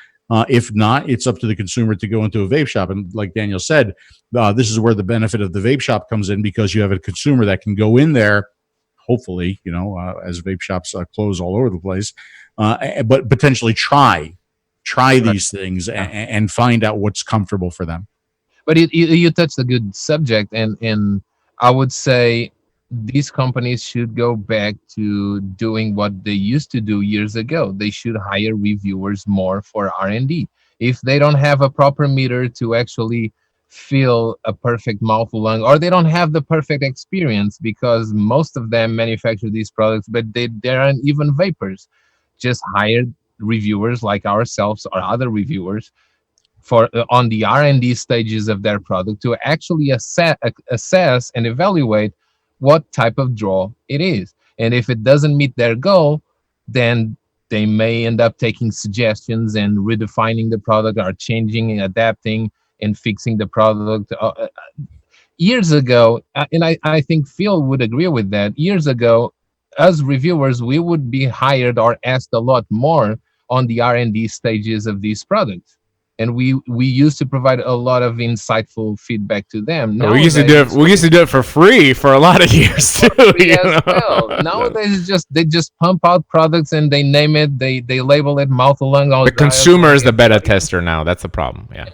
If not, it's up to the consumer to go into a vape shop. And like Daniel said, this is where the benefit of the vape shop comes in, because you have a consumer that can go in there, hopefully, as vape shops close all over the place, but potentially try these things and find out what's comfortable for them. But you touched a good subject, and I would say these companies should go back to doing what they used to do years ago. They should hire reviewers more for R&D. If they don't have a proper meter to actually feel a perfect mouth lung, or they don't have the perfect experience, because most of them manufacture these products, but they aren't even vapors. Just hire reviewers like ourselves or other reviewers for on the R&D stages of their product to actually assess and evaluate what type of draw it is. And if it doesn't meet their goal, then they may end up taking suggestions and redefining the product, or changing and adapting and fixing the product. Years ago, and I think Phil would agree with that, years ago, as reviewers, we would be hired or asked a lot more on the R&D stages of these products. And we used to provide a lot of insightful feedback to them. We used to do it for free for a lot of years too. Well. Nowadays, they just pump out products and they name it, they label it mouth along. The consumer is the beta tester now. That's the problem. Yeah.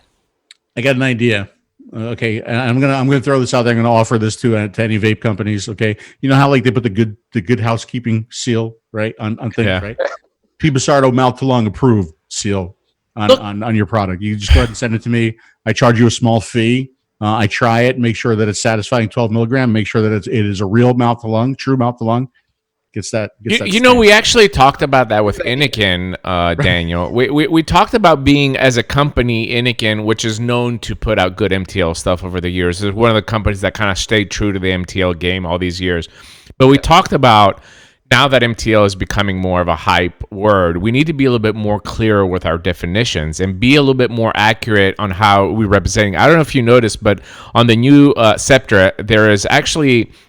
I got an idea. Okay, I'm gonna throw this out there. I'm gonna offer this to any vape companies. Okay, you know how like they put the good housekeeping seal right on things, right? 𝗵𝗵𝗺𝗀 mouth to lung approved seal on your product. You just go ahead and send it to me. I charge you a small fee. I try it, make sure that it's satisfying 12 milligram, make sure that it is a real mouth to lung, true mouth to lung. We actually talked about that with Inikin, Daniel. We talked about being, as a company, Inikin, which is known to put out good MTL stuff over the years. It's one of the companies that kind of stayed true to the MTL game all these years. But we talked about, now that MTL is becoming more of a hype word, we need to be a little bit more clear with our definitions and be a little bit more accurate on how we're representing. I don't know if you noticed, but on the new Sceptra,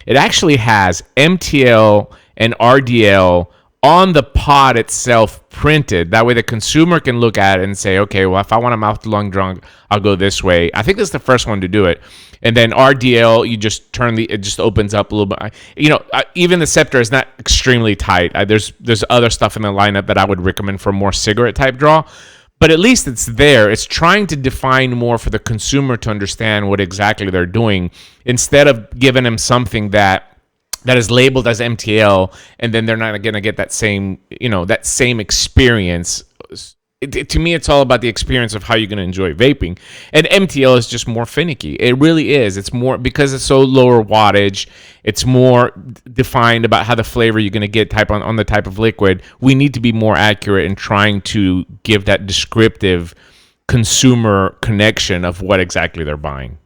it actually has MTL and RDL on the pod itself printed. That way the consumer can look at it and say, okay, well, if I want a mouth to lung drug, I'll go this way. I think this is the first one to do it. And then RDL, you just it just opens up a little bit. Even the Sceptra is not extremely tight. There's other stuff in the lineup that I would recommend for more cigarette type draw, but at least it's there. It's trying to define more for the consumer to understand what exactly they're doing, instead of giving them something that is labeled as MTL, and then they're not going to get that same experience. To me, it's all about the experience of how you're going to enjoy vaping. And MTL is just more finicky. It really is. It's more, because it's so lower wattage, it's more defined about how the flavor you're going to get on the type of liquid. We need to be more accurate in trying to give that descriptive consumer connection of what exactly they're buying.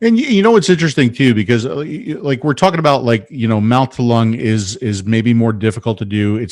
And it's interesting too, because like we're talking about, like, mouth to lung is maybe more difficult to do.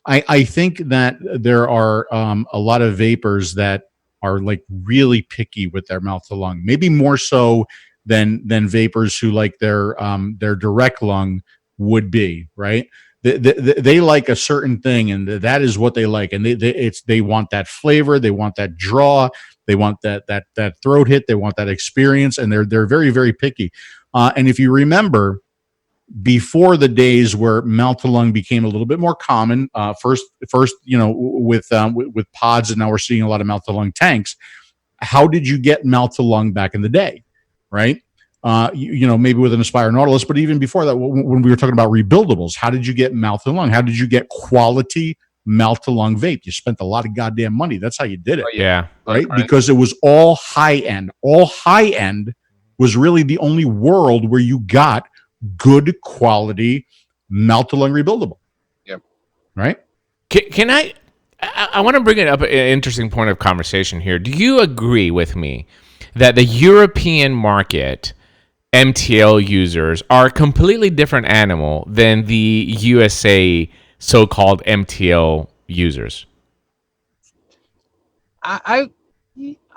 I think that there are a lot of vapors that are like really picky with their mouth to lung, maybe more so than vapors who like their direct lung would be, right? They like a certain thing, and that is what they like, and they want that flavor, they want that draw, they want that throat hit, they want that experience, and they're very, very picky. And if you remember, before the days where mouth to lung became a little bit more common, first with pods, and now we're seeing a lot of mouth to lung tanks. How did you get mouth to lung back in the day, right? Maybe with an Aspire Nautilus, but even before that, when we were talking about rebuildables, how did you get mouth to lung? How did you get quality mouth to lung vape? You spent a lot of goddamn money. That's how you did it. Yeah. Right? Because it was all high end. All high end was really the only world where you got good quality mouth to lung rebuildable. Yep. Right? Can I want to bring it up an interesting point of conversation here. Do you agree with me that the European market MTL users are a completely different animal than the USA so-called MTL users? I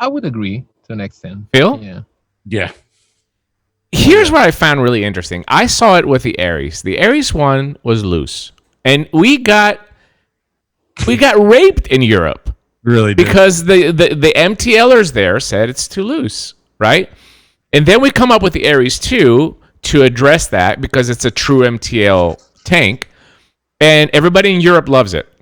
would agree to an extent. Phil? Yeah. Here's what I found really interesting. I saw it with the 𝗬𝗍. The 𝗬𝗍 one was loose, and we got raped in Europe. Really? Because the MTLers there said it's too loose, right? And then we come up with the 𝗬𝗍s 2 to address that, because it's a true MTL tank, and everybody in Europe loves it,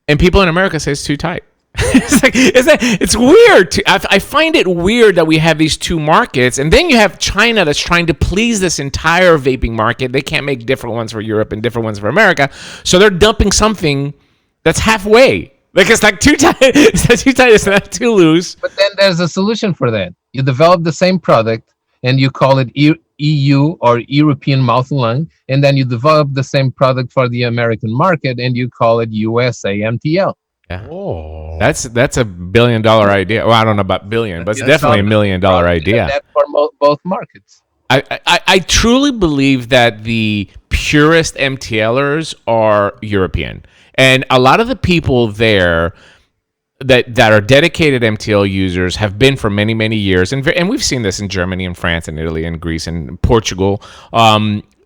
and people in America say it's too tight. It's weird. I find it weird that we have these two markets, and then you have China that's trying to please this entire vaping market. They can't make different ones for Europe and different ones for America, so they're dumping something that's halfway. Like, it's like too tight. It's not too tight. It's not too loose. But then there's a solution for that. You develop the same product and you call it EU or European mouth and lung, and then you develop the same product for the American market and you call it USA MTL. Yeah. Oh, That's a $1 billion idea. Well, I don't know about billion, but it's definitely $1 million idea. That for both markets. I truly believe that the purest MTLers are European, and a lot of the people there that are dedicated MTL users have been for many years, and we've seen this in Germany and France and Italy and Greece and Portugal.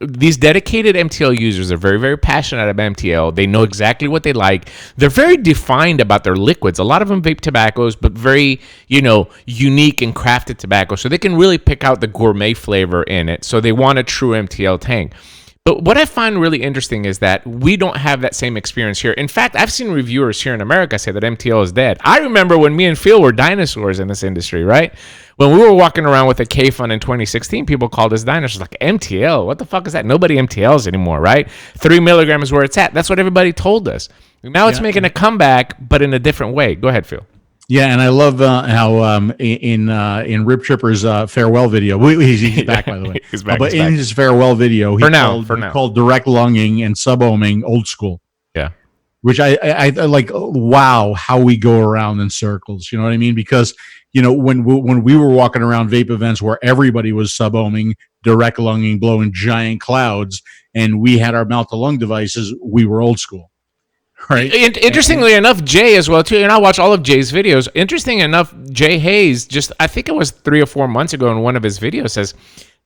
These dedicated MTL users are very passionate about MTL. They know exactly what they like. They're very defined about their liquids. A lot of them vape tobaccos, but very, unique and crafted tobacco. So they can really pick out the gourmet flavor in it. So they want a true MTL tank. But what I find really interesting is that we don't have that same experience here. In fact, I've seen reviewers here in America say that MTL is dead. I remember when me and Phil were dinosaurs in this industry, right? When we were walking around with a K-Fun in 2016, people called us dinosaurs. Like, MTL? What the fuck is that? Nobody MTLs anymore, right? 3 milligrams is where it's at. That's what everybody told us. Now it's making a comeback, but in a different way. Go ahead, Phil. Yeah, and I love how in Rip Tripper's farewell video, he's back, by the way. He's back. But in his farewell video, he called direct lunging and sub-ohming old school. Yeah, which I like. Wow, how we go around in circles. You know what I mean? Because when we were walking around vape events where everybody was sub-ohming, direct lunging, blowing giant clouds, and we had our mouth to lung devices, we were old school. Right. Interestingly enough, Jay as well too, and I watch all of Jay's videos. Interesting enough, Jay Hayes I think it was 3 or 4 months ago in one of his videos says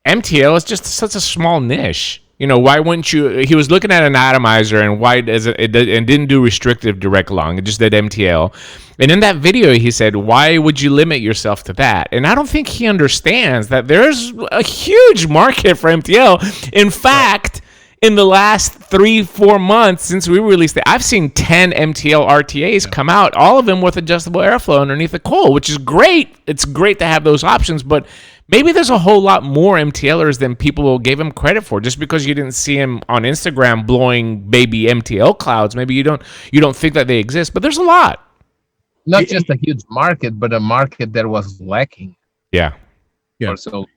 MTL is just such a small niche. Why wouldn't you? He was looking at an atomizer and why does it didn't do restrictive direct lung. It just did MTL. And in that video, he said, why would you limit yourself to that? And I don't think he understands that there's a huge market for MTL. In fact, in the last 3-4 months since we released it, I've seen 10 MTL RTAs come out, all of them with adjustable airflow underneath the coil, which is great. It's great to have those options, but maybe there's a whole lot more MTLers than people gave him credit for. Just because you didn't see him on Instagram blowing baby MTL clouds, maybe you don't think that they exist, but there's a lot. Not just a huge market, but a market that was lacking. Yeah. So.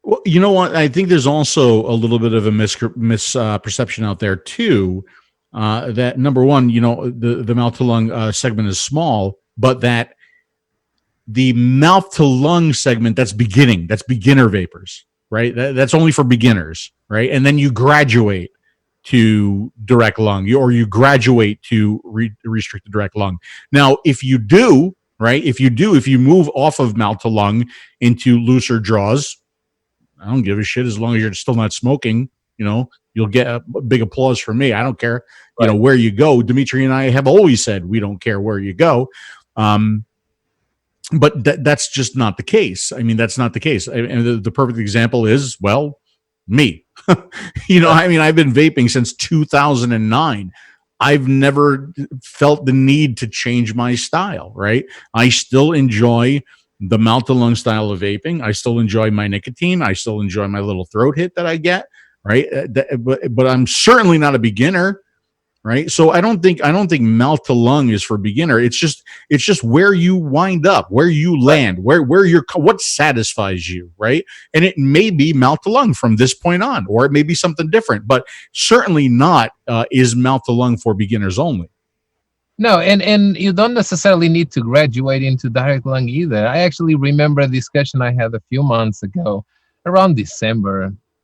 Well, you know what? I think there's also a little bit of a misperception out there too. That number one, the mouth to lung segment is small, but that the mouth to lung segment that's beginner vapors, right? That's only for beginners, right? And then you graduate to direct lung, or you graduate to restricted direct lung. Now, if you do, right? If you move off of mouth to lung into looser draws, I don't give a shit as long as you're still not smoking. You'll get a big applause from me. I don't care, where you go. Dimitri and I have always said we don't care where you go, but that's just not the case. I mean, that's not the case. And the perfect example is me. I've been vaping since 2009. I've never felt the need to change my style. Right? I still enjoy the mouth to lung style of vaping. I still enjoy my nicotine. I still enjoy my little throat hit that I get, right? But I'm certainly not a beginner, right? So I don't think mouth to lung is for beginner. It's just where you wind up, where you land, what satisfies you, right? And it may be mouth to lung from this point on, or it may be something different, but certainly not is mouth to lung for beginners only. No, and you don't necessarily need to graduate into direct lung either. I actually remember a discussion I had a few months ago, around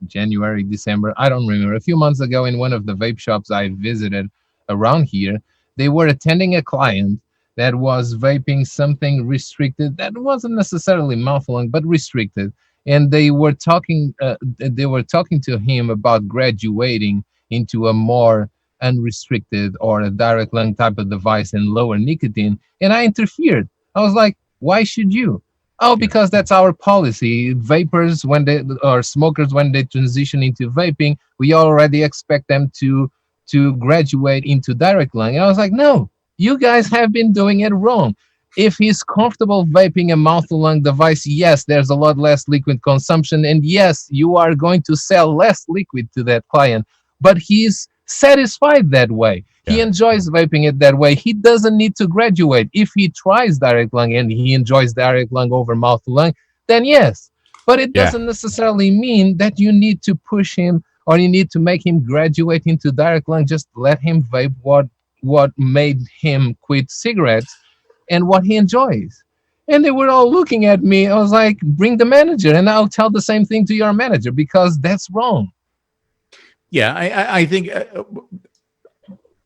January, December. I don't remember. A few months ago in one of the vape shops I visited around here, they were attending a client that was vaping something restricted that wasn't necessarily mouth lung, but restricted. And they were talking to him about graduating into a more unrestricted or a direct lung type of device and lower nicotine, and I interfered. I was like, why should you? Oh, because that's our policy. Vapors, smokers, when they transition into vaping, we already expect them to graduate into direct lung. And I was like, no, you guys have been doing it wrong. If he's comfortable vaping a mouth to lung device, yes, there's a lot less liquid consumption, and yes, you are going to sell less liquid to that client, but he's satisfied that way. He enjoys vaping it that way. He doesn't need to graduate. If he tries direct lung and he enjoys direct lung over mouth to lung, then yes. But it doesn't necessarily mean that you need to push him or you need to make him graduate into direct lung. Just let him vape what made him quit cigarettes and what he enjoys. And they were all looking at me. I was like, bring the manager, and I'll tell the same thing to your manager, because that's wrong. Yeah, I think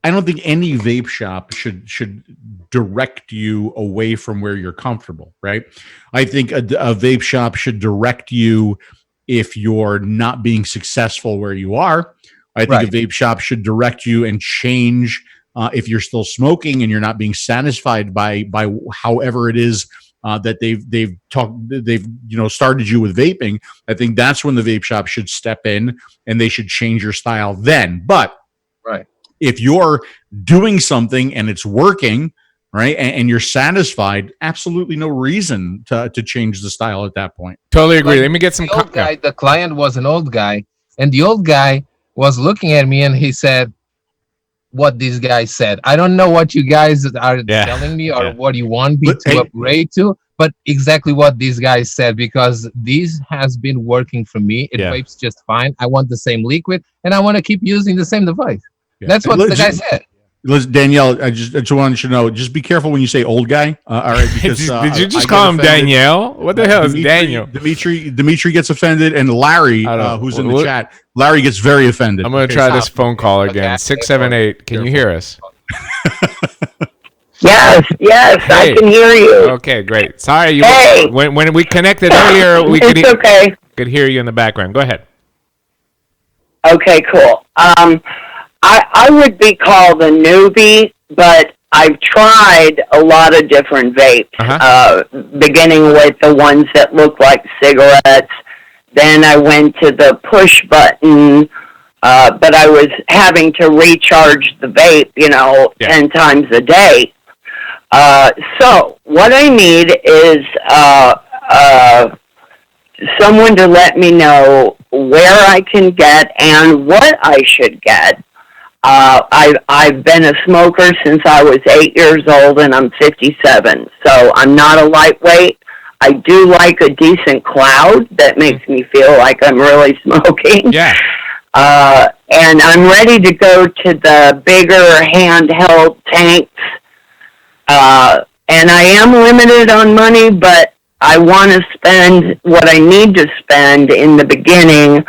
I don't think any vape shop should direct you away from where you're comfortable, right? I think a vape shop should direct you if you're not being successful where you are. I think a vape shop should direct you and change if you're still smoking and you're not being satisfied by however it is that they've started you with vaping. I think that's when the vape shop should step in and they should change your style then. But if you're doing something and it's working, right, and you're satisfied, absolutely no reason to change the style at that point. Totally agree. Let me get some. The client was an old guy, and the old guy was looking at me and he said, what this guy said. I don't know what you guys are telling me or what you want me to upgrade to, but exactly what these guys said, because this has been working for me. It vapes just fine. I want the same liquid and I want to keep using the same device. Yeah. That's what the guy said. Danielle, I just wanted you to know, just be careful when you say old guy. All right, because did you just call him Danielle? What the hell is Daniel? Dimitri gets offended, and Larry, who's in the chat, Larry gets very offended. I'm going to try this phone call again. 678. Can you hear us? Yes, hey. I can hear you. Okay, great. Sorry, when we connected earlier, we could hear you in the background. Go ahead. Okay, cool. I would be called a newbie, but I've tried a lot of different vapes, beginning with the ones that look like cigarettes. Then I went to the push button, but I was having to recharge the vape, 10 times a day. So what I need is someone to let me know where I can get and what I should get. I've been a smoker since I was 8 years old, and I'm 57, so I'm not a lightweight. I do like a decent cloud that makes me feel like I'm really smoking. Yeah. And I'm ready to go to the bigger handheld tanks. And I am limited on money, but I want to spend what I need to spend in the beginning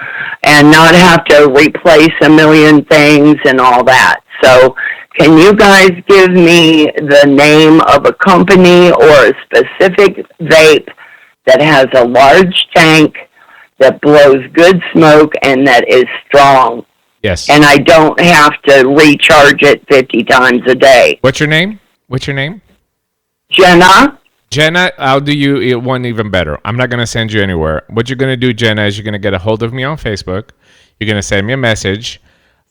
and not have to replace a million things and all that. So can you guys give me the name of a company or a specific vape that has a large tank, that blows good smoke, and that is strong? Yes. And I don't have to recharge it 50 times a day. What's your name? Jenna, I'll do you one even better. I'm not going to send you anywhere. What you're going to do, Jenna, is you're going to get a hold of me on Facebook. You're going to send me a message.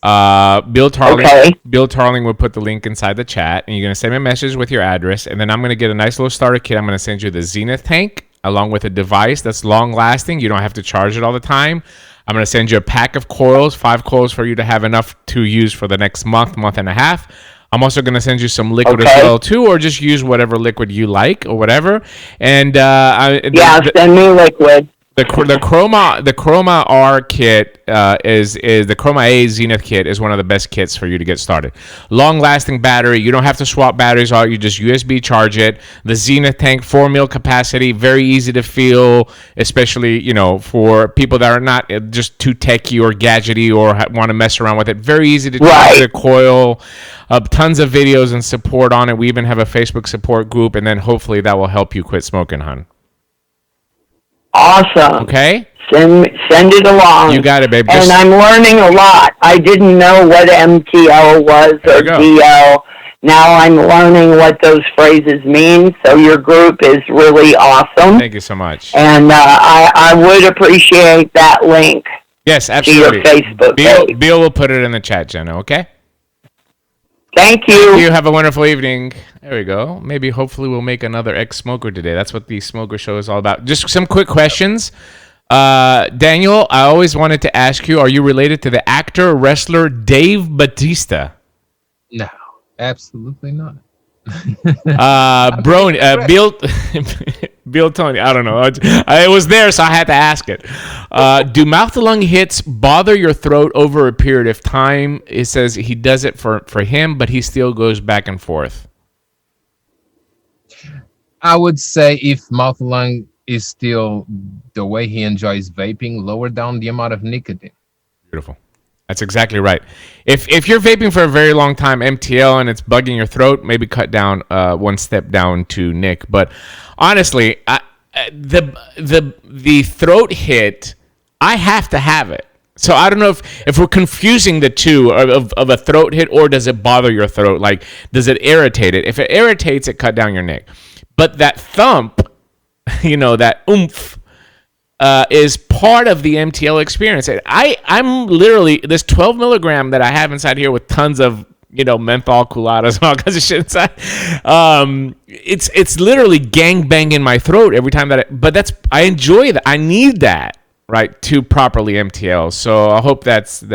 Bill Tarling will put the link inside the chat, and you're going to send me a message with your address, and then I'm going to get a nice little starter kit. I'm going to send you the Zenith tank along with a device that's long-lasting. You don't have to charge it all the time. I'm going to send you a pack of coils, 5 coils for you to have enough to use for the next month and a half. I'm also going to send you some liquid as well, too, or just use whatever liquid you like or whatever. And send me liquid. The Chroma R kit is the Chroma A Zenith kit is one of the best kits for you to get started. Long-lasting battery. You don't have to swap batteries out. You just USB charge it. The Zenith tank, 4 mil capacity, very easy to feel, especially for people that are not just too techy or gadgety or want to mess around with it. Very easy to charge the coil. Tons of videos and support on it. We even have a Facebook support group, and then hopefully that will help you quit smoking, hon. Awesome. Okay. Send it along. You got it, babe. And I'm learning a lot. I didn't know what MTL was or DL. Now I'm learning what those phrases mean. So your group is really awesome. Thank you so much. And I would appreciate that link. Yes, absolutely. To your Facebook page. Bill will put it in the chat, Jenna. Okay. Thank you. You have a wonderful evening. There we go. Maybe, hopefully, we'll make another ex-smoker today. That's what the smoker show is all about. Just some quick questions. Daniel, I always wanted to ask you, are you related to the actor, wrestler Dave Batista? No, absolutely not. Bill Tony. I don't know. It was there, so I had to ask it. Do mouth-to-lung hits bother your throat over a period of time? It says he does it for him, but he still goes back and forth. I would say if mouth-to-lung is still the way he enjoys vaping, lower down the amount of nicotine. Beautiful. That's exactly right. If you're vaping for a very long time, MTL, and it's bugging your throat, maybe cut down one step down to Nick. But honestly, the throat hit, I have to have it. So I don't know if we're confusing the two of a throat hit, or does it bother your throat? Like, does it irritate it? If it irritates it, cut down your Nick. But that thump, that oomph, is part of the MTL experience. I'm literally, this 12 milligram that I have inside here with tons of menthol culottes and all kinds of shit inside. It's literally gang banging my throat every time but I enjoy that. I need that, right, to properly MTL. So I hope that's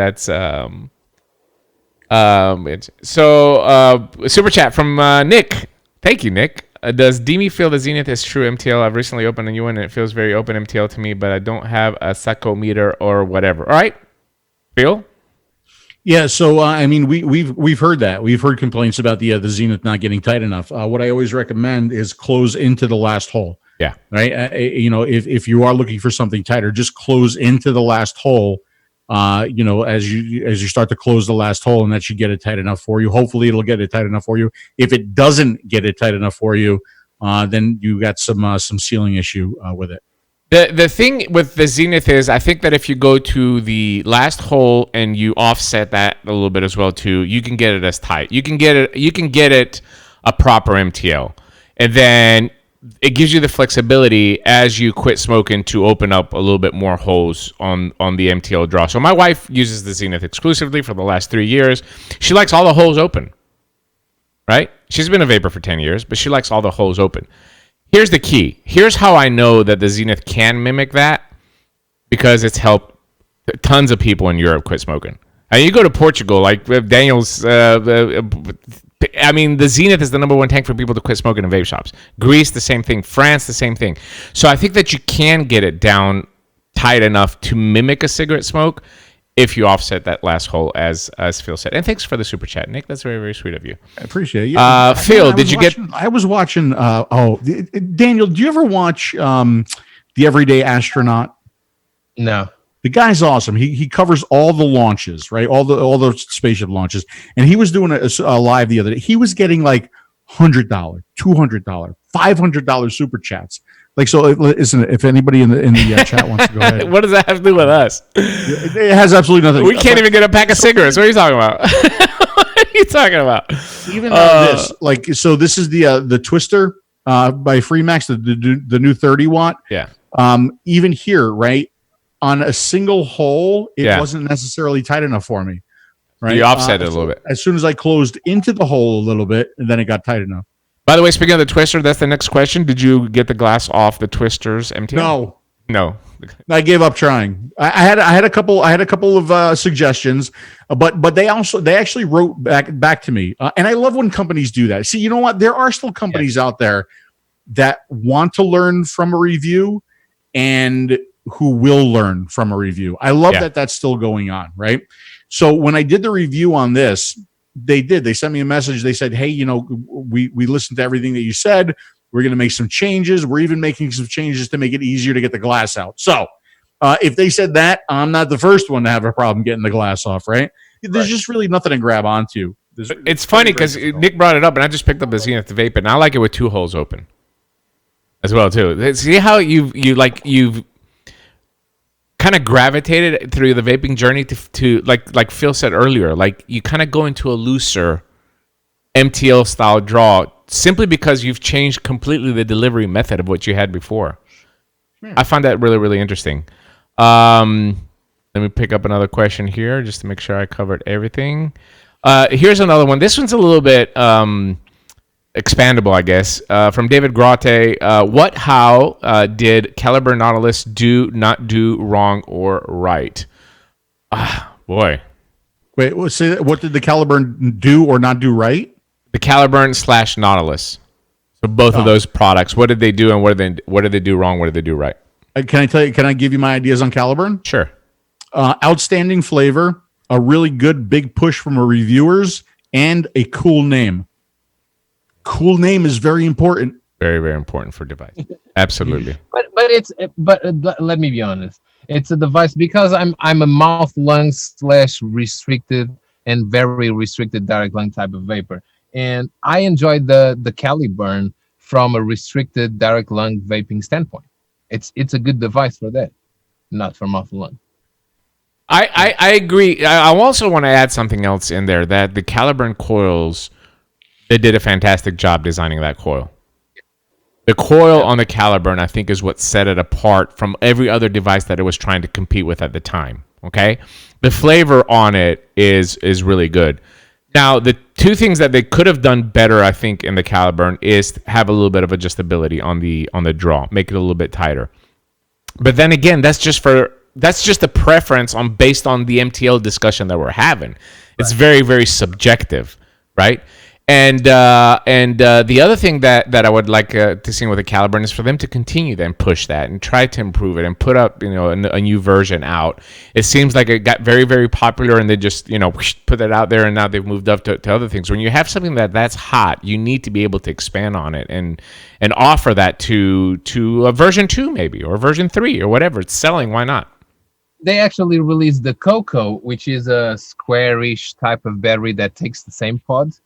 super chat from Nick. Thank you, Nick. Does Dimi feel the Zenith is true MTL? I've recently opened a new one and it feels very open MTL to me, but I don't have a psychometer or whatever. All right, Phil? Yeah, so we've heard that. We've heard complaints about the Zenith not getting tight enough. What I always recommend is close into the last hole. Yeah. Right. If you are looking for something tighter, just close into the last hole. As you start to close the last hole, and that should get it tight enough for you. Hopefully it'll get it tight enough for you. If it doesn't get it tight enough for you, then you got some sealing issue with it. The thing with the Zenith is, I think that if you go to the last hole and you offset that a little bit as well too, you can get it as tight. You can get it a proper MTL, and then it gives you the flexibility as you quit smoking to open up a little bit more holes on the MTL draw. So my wife uses the Zenith exclusively for the last 3 years. She likes all the holes open, right? She's been a vapor for 10 years, but she likes all the holes open. Here's the key. Here's how I know that the Zenith can mimic that, because it's helped tons of people in Europe quit smoking. And you go to Portugal, like Daniel's... the Zenith is the number one tank for people to quit smoking in vape shops. Greece, the same thing. France, the same thing. So I think that you can get it down tight enough to mimic a cigarette smoke if you offset that last hole, as Phil said. And thanks for the super chat, Nick. That's very, very sweet of you. I appreciate it. Phil, I was watching. Daniel, do you ever watch The Everyday Astronaut? No. The guy's awesome. He covers all the launches, right? All the spaceship launches. And he was doing a live the other day. He was getting like $100, $200, $500 super chats. Like, so listen, if anybody in the chat wants to go ahead. What does that have to do with us? It has absolutely nothing. We can't even get a pack of cigarettes. What are you talking about? What are you talking about? Even this, like, so this is the Twister by Freemax, the new 30 watt. Yeah. Even here, right? On a single hole, it wasn't necessarily tight enough for me. Right? You offset it a little bit. As soon as I closed into the hole a little bit, and then it got tight enough. By the way, speaking of the Twister, that's the next question. Did you get the glass off the Twister's MTL? No. I gave up trying. I had a couple of suggestions, but they actually wrote back to me, and I love when companies do that. See, you know what? There are still companies out there that want to learn from a review, and who will learn from a review. I love that that's still going on, right? So when I did the review on this, they sent me a message. They said, hey, we listened to everything that you said. We're going to make some changes. We're even making some changes to make it easier to get the glass out. So if they said that, I'm not the first one to have a problem getting the glass off, right? There's just really nothing to grab onto. It's funny because Nick brought it up, and I just picked up the Zenith to vape it, and I like it with 2 holes open as well, too. See how you've kind of gravitated through the vaping journey to like Phil said earlier, like you kind of go into a looser MTL style draw simply because you've changed completely the delivery method of what you had before. I find that really, really interesting. Let me pick up another question here just to make sure I covered everything. Here's another one. This one's a little bit expandable, I guess. From David Grotte, how did Caliber Nautilus not do wrong or right? Boy. Wait, say that. What did the Caliber do or not do right? The Caliburn / Nautilus. So both of those products, what did they do, and what did they do wrong? What did they do right? Can I tell you? Can I give you my ideas on 𝗬𝗏𝗺? Sure. Outstanding flavor, a really good big push from our reviewers, and a cool name. Cool name is very important. Very, very important for device. Absolutely. But let me be honest. It's a device because I'm a mouth lung / restricted and very restricted direct lung type of vapor. And I enjoyed the 𝗬𝗏𝗺 from a restricted direct lung vaping standpoint. It's a good device for that, not for mouth lung. I agree. I also want to add something else in there, that the 𝗬𝗏𝗺 coils, they did a fantastic job designing that coil. The coil on the 𝗬𝗏𝗺, I think, is what set it apart from every other device that it was trying to compete with at the time. Okay, the flavor on it is really good. Now, the two things that they could have done better, I think, in the 𝗬𝗏𝗺 is have a little bit of adjustability on the draw, make it a little bit tighter. But then again, that's just a preference based on the MTL discussion that we're having. It's very, very subjective, right? And the other thing that I would like to see with the 𝗬𝗏𝗺 is for them to continue then push that and try to improve it and put up a new version out. It seems like it got very, very popular and they just put that out there, and now they've moved up to other things. When you have something that's hot, you need to be able to expand on it and offer that to a version 2 maybe, or version 3 or whatever. It's selling. Why not? They actually released the 𝗂𝗂, which is a squarish type of battery that takes the same pods.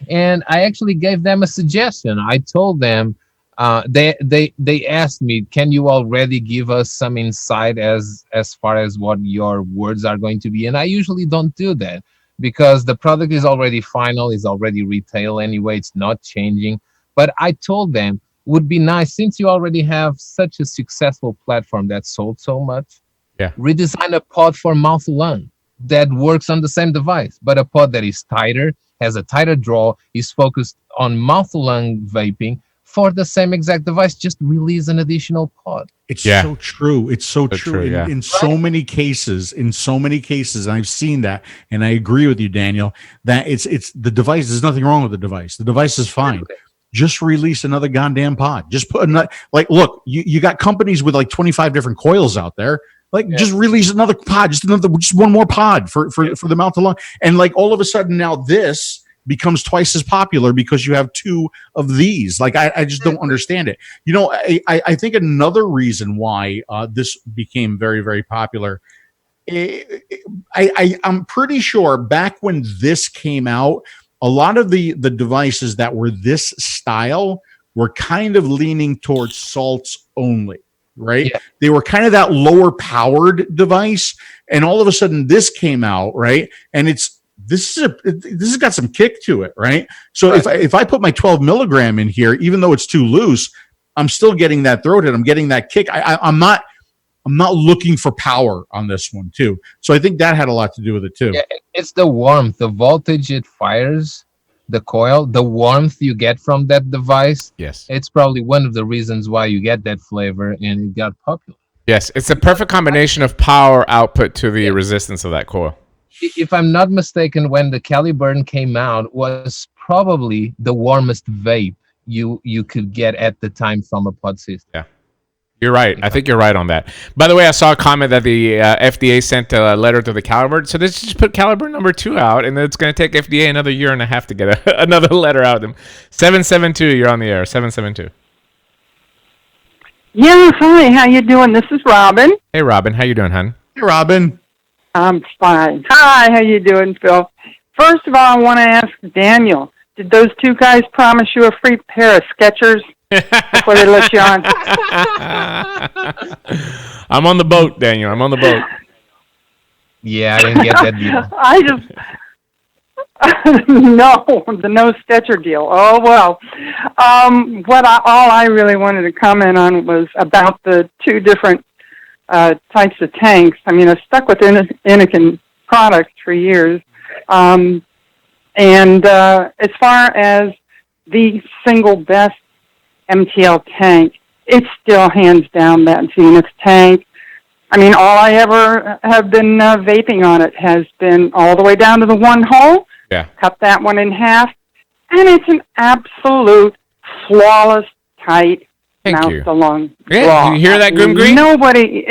And I actually gave them a suggestion. I told them, they asked me, can you already give us some insight as far as what your words are going to be? And I usually don't do that because the product is already final, is already retail anyway, it's not changing. But I told them, would be nice, since you already have such a successful platform that sold so much, redesign a pod for mouth lung that works on the same device, but a pod that is tighter, has a tighter draw, is focused on mouth lung vaping for the same exact device. Just release an additional pod. It's so true. It's so true. In so many cases, and I've seen that, and I agree with you, Daniel, that it's the device. There's nothing wrong with the device. The device is fine. Just release another goddamn pod. Just put another, look, you got companies with 25 different coils out there. Just release another pod, just one more pod for the mouth to lung. And all of a sudden now this becomes twice as popular because you have two of these. I just don't understand it. I think another reason why this became very, very popular, I'm pretty sure back when this came out, a lot of the devices that were this style were kind of leaning towards salts only. Right? Yeah. They were kind of that lower powered device, and all of a sudden this came out, right? And this has got some kick to it, right? So if I put my 12 milligram in here, even though it's too loose, I'm still getting that throat hit. I'm getting that kick. I'm not looking for power on this one too. So I think that had a lot to do with it too. Yeah, it's the warmth, the voltage it fires, the coil, the warmth you get from that device. Yes, it's probably one of the reasons why you get that flavor and it got popular. Yes, it's a perfect combination of power output to the resistance of that coil. If I'm not mistaken, when the 𝗬𝗏𝗺 came out, was probably the warmest vape you could get at the time from a pod system. Yeah. You're right. I think you're right on that. By the way, I saw a comment that the FDA sent a letter to the 𝗬𝗏𝗺. So let's just put 𝗬𝗏𝗺 number 2 out, and then it's going to take FDA another year and a half to get another letter out of them. 772, you're on the air. 772. Yeah, hi. How you doing? This is Robin. Hey, Robin. How you doing, hon? Hey, Robin. I'm fine. Hi. How you doing, Phil? First of all, I want to ask Daniel, did those two guys promise you a free pair of Skechers before they let you on? I'm on the boat, Daniel. I'm on the boat. Yeah, I didn't get that deal. No Skechers deal. Oh well. All I really wanted to comment on was about the two different types of tanks. I mean, I've stuck with Innokin products for years, and as far as the single best MTL tank, it's still hands down that Zenith tank. I mean, all I ever have been vaping on it has been all the way down to the one hole. Yeah. Cut that one in half, and it's an absolute flawless, tight, Thank mouth you. to lung Yeah, draw. you hear that, Grim Green? Nobody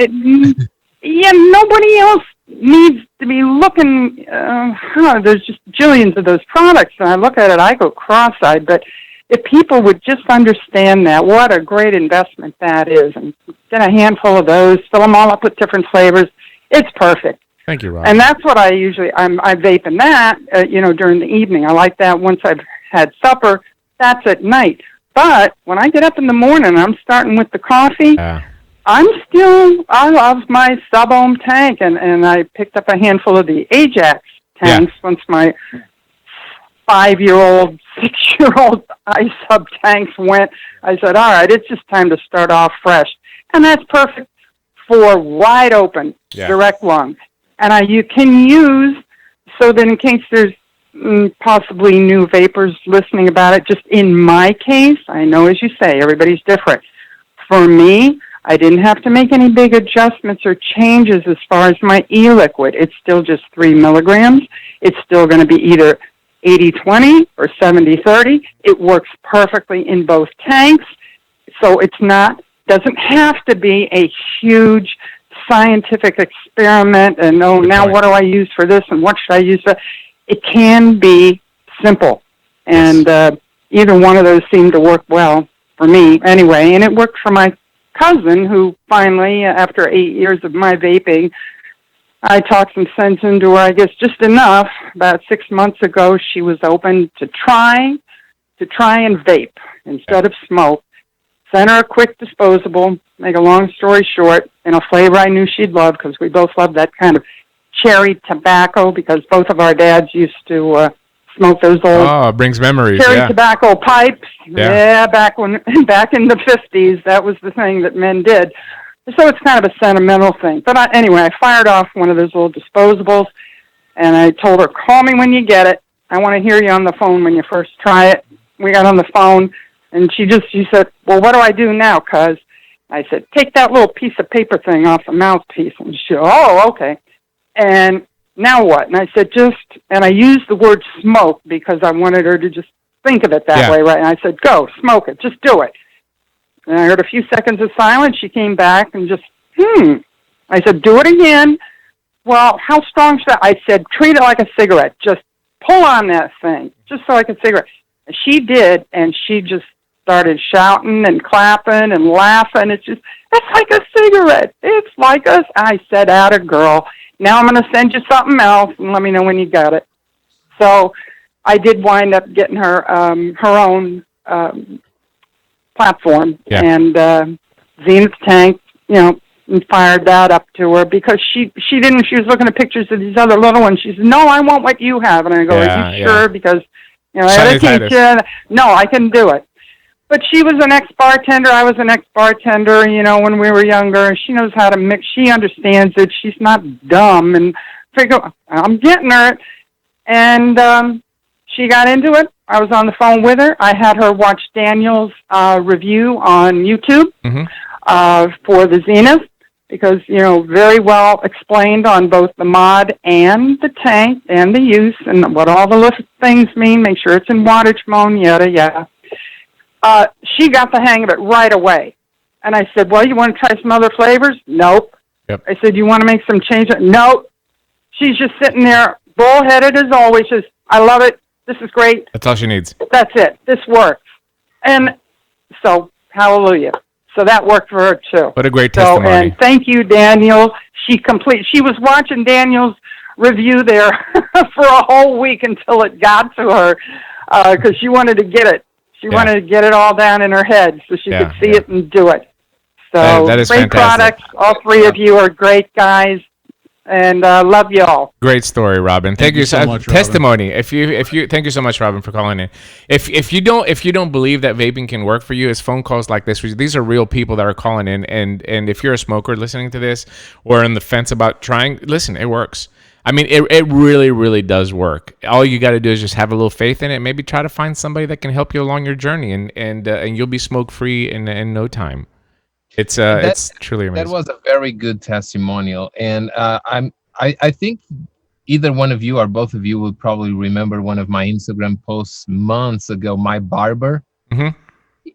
else needs to be looking. There's just jillions of those products, and I look at it, I go cross-eyed. But if people would just understand that, what a great investment that is, and get a handful of those, fill them all up with different flavors, it's perfect. Thank you, Rob. And that's what I usually, I vape in that, during the evening. I like that once I've had supper. That's at night. But when I get up in the morning, I'm starting with the coffee. I love my 𝗧𝗵𝗶𝗀 tank, and I picked up a handful of the Ajax tanks once my 5-year-old, 6-year-old iSub tanks went. I said, all right, it's just time to start off fresh. And that's perfect for wide open, direct lung. And you can use, so that in case there's possibly new vapors listening about it, just in my case, I know, as you say, everybody's different. For me, I didn't have to make any big adjustments or changes as far as my e-liquid. It's still just 3 milligrams. It's still going to be either 80-20 or 70-30. It works perfectly in both tanks. So doesn't have to be a huge scientific experiment and now what do I use for this and what should I use for? It can be simple. And either one of those seemed to work well for me anyway. And it worked for my cousin, who finally, after 8 years of my vaping, I talked some sense into her, I guess just enough. About 6 months ago, she was open to try and vape instead of smoke. Sent her a quick disposable, make a long story short, in a flavor I knew she'd love, because we both love that kind of cherry tobacco, because both of our dads used to smoke those old brings memories. cherry tobacco pipes. Yeah, back in the 50s, that was the thing that men did. So it's kind of a sentimental thing. But anyway, I fired off one of those little disposables, and I told her, call me when you get it. I want to hear you on the phone when you first try it. We got on the phone, and she said, well, what do I do now, cuz? I said, take that little piece of paper thing off the mouthpiece. And she said, oh, okay. And now what? And I said, and I used the word smoke because I wanted her to just think of it that way, right? And I said, go, smoke it, just do it. And I heard a few seconds of silence. She came back and just, I said, do it again. Well, how strong should I said, treat it like a cigarette. Just pull on that thing, just so like a cigarette. And she did, and she just started shouting and clapping and laughing. It's like a cigarette. It's like us. I said, atta girl. Now I'm going to send you something else and let me know when you got it. So I did wind up getting her her own platform, and Zenith Tank, and fired that up to her because she was looking at pictures of these other little ones. She said, no, I want what you have. And I go, are you sure? Because, I had to teach you. No, I can do it. But she was an ex-bartender. I was an ex-bartender, when we were younger. She knows how to mix. She understands it. She's not dumb. And I'm getting her. And she got into it. I was on the phone with her. I had her watch Daniel's review on YouTube for the Zenith because, very well explained on both the mod and the tank and the use and what all the little things mean. Make sure it's in wattage mode, yada, yada. She got the hang of it right away. And I said, well, you want to try some other flavors? Nope. Yep. I said, you want to make some changes? Nope. She's just sitting there, bullheaded as always. Says, I love it. This is great. That's all she needs. That's it. This works. And so, hallelujah. So that worked for her, too. What a great testimony. And thank you, Daniel. She was watching Daniel's review there for a whole week until it got to her because she wanted to get it. She wanted to get it all down in her head so she could see it and do it. So that is great fantastic. products. All three of you are great guys, and love you all. Great story, Robin. Thank you so much. Testimony. Robin. If you thank you so much, Robin, for calling in. If you don't believe that vaping can work for you, it's phone calls like this. These are real people that are calling in, and if you're a smoker listening to this or on the fence about trying, listen, it works. I mean, it really, really does work. All you got to do is just have a little faith in it. Maybe try to find somebody that can help you along your journey, and you'll be smoke free in no time. It's truly amazing. That was a very good testimonial, and I think either one of you or both of you will probably remember one of my Instagram posts months ago. My barber,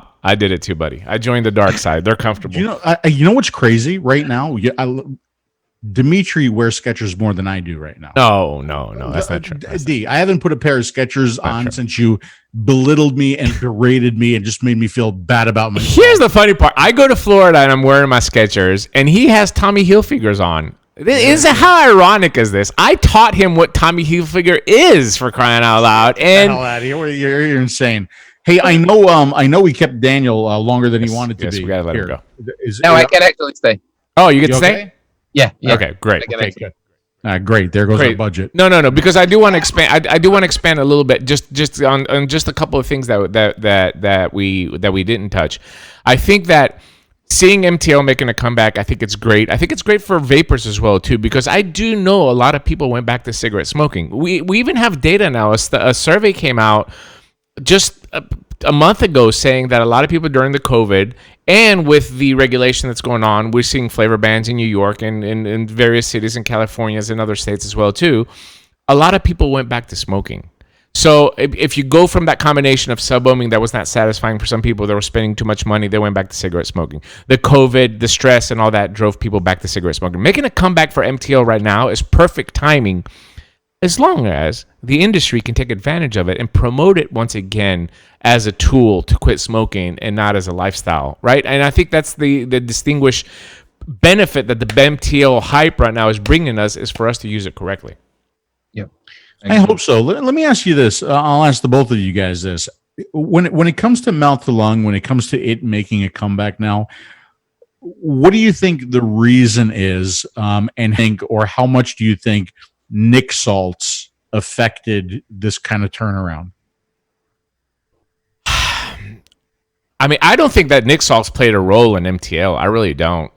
Bob, I did it too, buddy. I joined the dark side. They're comfortable. You know what's crazy right now? Dimitri wears Skechers more than I do right now. No, that's not true. D, I haven't put a pair of Skechers on since you belittled me and berated me and just made me feel bad about myself. Here's the funny part. I go to Florida and I'm wearing my Skechers, and he has Tommy Hilfigers on. How ironic is this? I taught him what Tommy Hilfiger is, for crying out loud. And hell out of here. You're insane. Hey, I know we kept Daniel longer than he wanted to be. We gotta let him go. No, I can actually stay. Oh, you get to stay? Okay? Yeah. Okay, great. Okay, good. Great. There goes our budget. No, because I do want to expand. I do want to expand a little bit, just on just a couple of things that we didn't touch. I think that seeing MTL making a comeback, I think it's great. I think it's great for vapors as well too, because I do know a lot of people went back to cigarette smoking. We even have data now. A survey came out just a month ago saying that a lot of people during the COVID and with the regulation that's going on, we're seeing flavor bans in New York and in various cities in California and other states as well too. A lot of people went back to smoking. So if you go from that combination of sub-ohming that was not satisfying for some people, they were spending too much money, they went back to cigarette smoking. The COVID, the stress and all that drove people back to cigarette smoking. Making a comeback for MTL right now is perfect timing, as long as the industry can take advantage of it and promote it once again as a tool to quit smoking and not as a lifestyle, right? And I think that's the distinguished benefit that the MTL hype right now is bringing us, is for us to use it correctly. Yep. I hope so. Let me ask you this. I'll ask the both of you guys this. When it comes to mouth to lung, when it comes to it making a comeback now, what do you think the reason is, or how much do you think Nick salts affected this kind of turnaround? I mean, I don't think that Nick salts played a role in MTL. I really don't.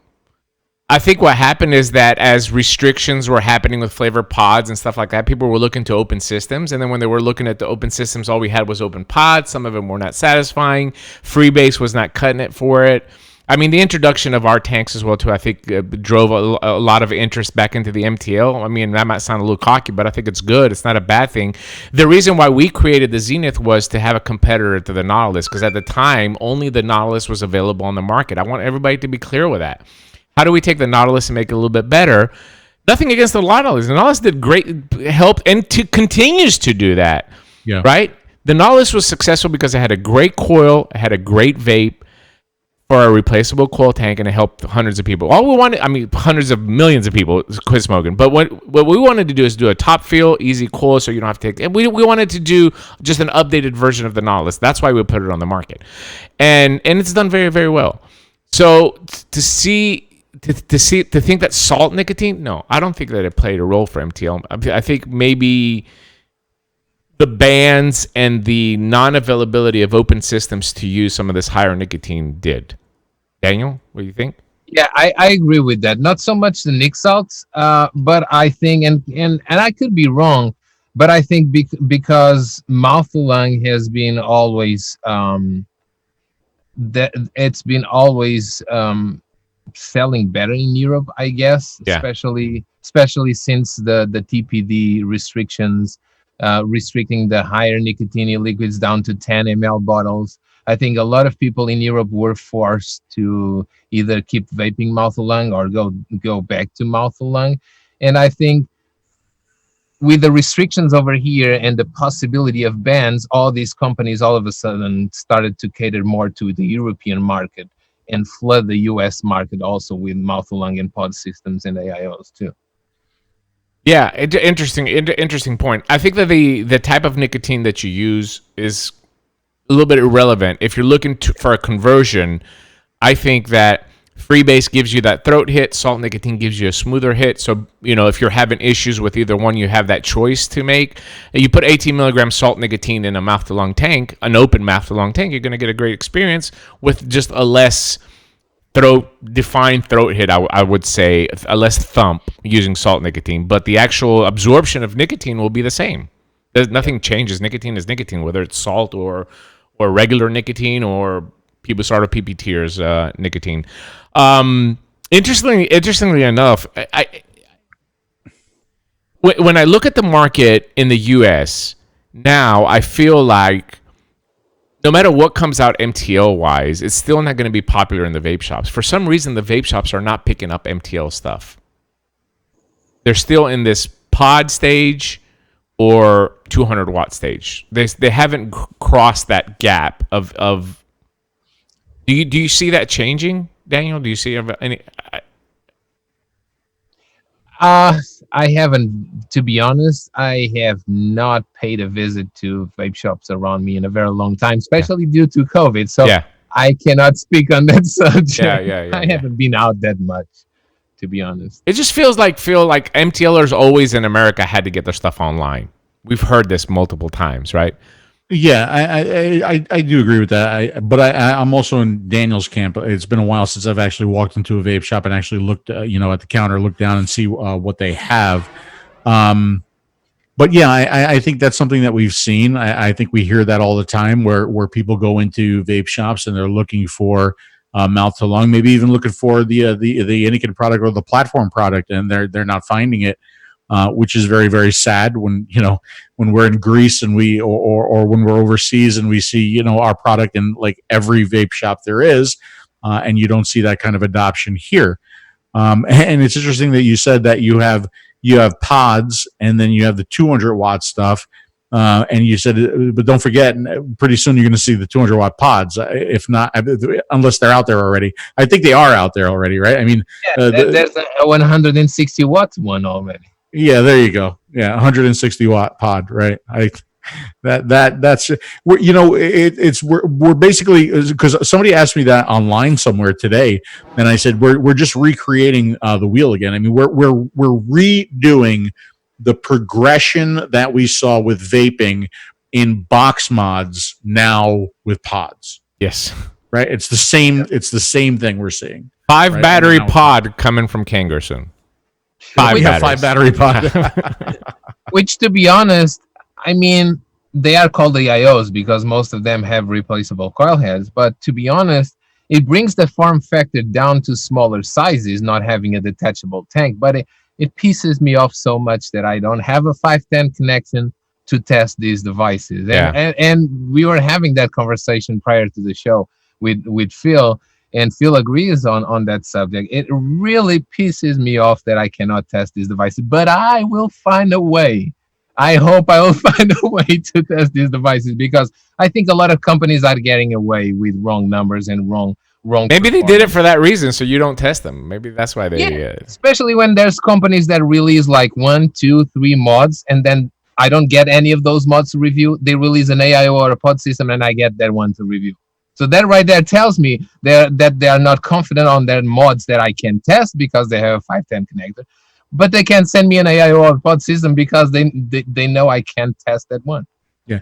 I think what happened is that as restrictions were happening with flavor pods and stuff like that, people were looking to open systems. And then when they were looking at the open systems, all we had was open pods. Some of them were not satisfying. Freebase was not cutting it for it. I mean, the introduction of our tanks as well, too, I think drove a lot of interest back into the MTL. I mean, that might sound a little cocky, but I think it's good. It's not a bad thing. The reason why we created the Zenith was to have a competitor to the Nautilus, because at the time, only the Nautilus was available on the market. I want everybody to be clear with that. How do we take the Nautilus and make it a little bit better? Nothing against the Nautilus. The Nautilus did great, helped, and continues to do that. Yeah. Right? The Nautilus was successful because it had a great coil, it had a great vape for a replaceable coil tank, and it helped hundreds of people. All we wanted, I mean, hundreds of millions of people quit smoking. But what we wanted to do is do a top feel, easy coil, so you don't have to take. And we wanted to do just an updated version of the Nautilus. That's why we put it on the market, and it's done very, very well. So to think that salt nicotine, no, I don't think that it played a role for MTL. I think maybe the bans and the non-availability of open systems to use some of this higher nicotine did. Daniel, what do you think? Yeah, I agree with that. Not so much the Nick salts, but I think, and I could be wrong, but I think because mouth to lung has been always it's been always selling better in Europe, I guess, yeah. especially since the TPD restrictions, restricting the higher nicotine liquids down to 10 ml bottles. I think a lot of people in Europe were forced to either keep vaping mouth to lung or go back to mouth to lung. And I think with the restrictions over here and the possibility of bans, all these companies all of a sudden started to cater more to the European market and flood the US market also with mouth-to-lung and pod systems and AIOs too. Yeah, interesting point. I think that the type of nicotine that you use is a little bit irrelevant. If you're looking for a conversion, I think that Freebase gives you that throat hit. Salt nicotine gives you a smoother hit. So, if you're having issues with either one, you have that choice to make. You put 18 milligrams salt nicotine in a mouth-to-lung tank, an open mouth-to-lung tank, you're going to get a great experience with just a less defined throat hit, I would say, a less thump using salt nicotine. But the actual absorption of nicotine will be the same. Nothing changes. Nicotine is nicotine, whether it's salt or regular nicotine or 𝗵𝗶𝗺 nicotine. Interestingly enough, when I look at the market in the U.S. now, I feel like no matter what comes out MTL wise, it's still not going to be popular in the vape shops. For some reason, the vape shops are not picking up MTL stuff. They're still in this pod stage or 200 watt stage. They haven't crossed that gap of. Do you see that changing, Daniel? Do you see any? I haven't, to be honest. I have not paid a visit to vape shops around me in a very long time, especially due to COVID. So I cannot speak on that subject. I haven't been out that much, to be honest. It just feel like MTLers always in America had to get their stuff online. We've heard this multiple times, right? Yeah, I do agree with that. But I'm also in Daniel's camp. It's been a while since I've actually walked into a vape shop and actually looked, at the counter, looked down and see what they have. But yeah, I think that's something that we've seen. I think we hear that all the time, where people go into vape shops and they're looking for mouth to lung, maybe even looking for the Inikin product or the platform product, and they're not finding it. Which is very, very sad when we're in Greece and or when we're overseas and we see, our product in like every vape shop there is, and you don't see that kind of adoption here. And it's interesting that you said that you have pods and then you have the 200 watt stuff. And you said, but don't forget, pretty soon you're going to see the 200 watt pods. If not, unless they're out there already. I think they are out there already, right? I mean, there's a 160 watt one already. Yeah, there you go. Yeah, 160 watt pod, right? That's we're basically, because somebody asked me that online somewhere today, and I said we're just recreating the wheel again. I mean, we're redoing the progression that we saw with vaping in box mods now with pods. Yes, right. It's the same. Yeah. It's the same thing we're seeing. 5 battery pod coming from Kangaroo soon. 5 battery pod. Which, to be honest, I mean, they are called the AIOs because most of them have replaceable coil heads. But to be honest, it brings the form factor down to smaller sizes, not having a detachable tank. But it pisses me off so much that I don't have a 510 connection to test these devices. And we were having that conversation prior to the show with Phil. And Phil agrees on that subject. It really pisses me off that I cannot test these devices, but I will find a way. I hope I will find a way to test these devices because I think a lot of companies are getting away with wrong numbers and wrong. Maybe they did it for that reason, so you don't test them. Maybe that's why they. Especially when there's companies that release like 1, 2, 3 mods, and then I don't get any of those mods to review. They release an AIO or a pod system, and I get that one to review. So that right there tells me that they are not confident on their mods that I can test because they have a 510 connector, but they can't send me an AIO or pod system because they know I can't test that one. Yeah.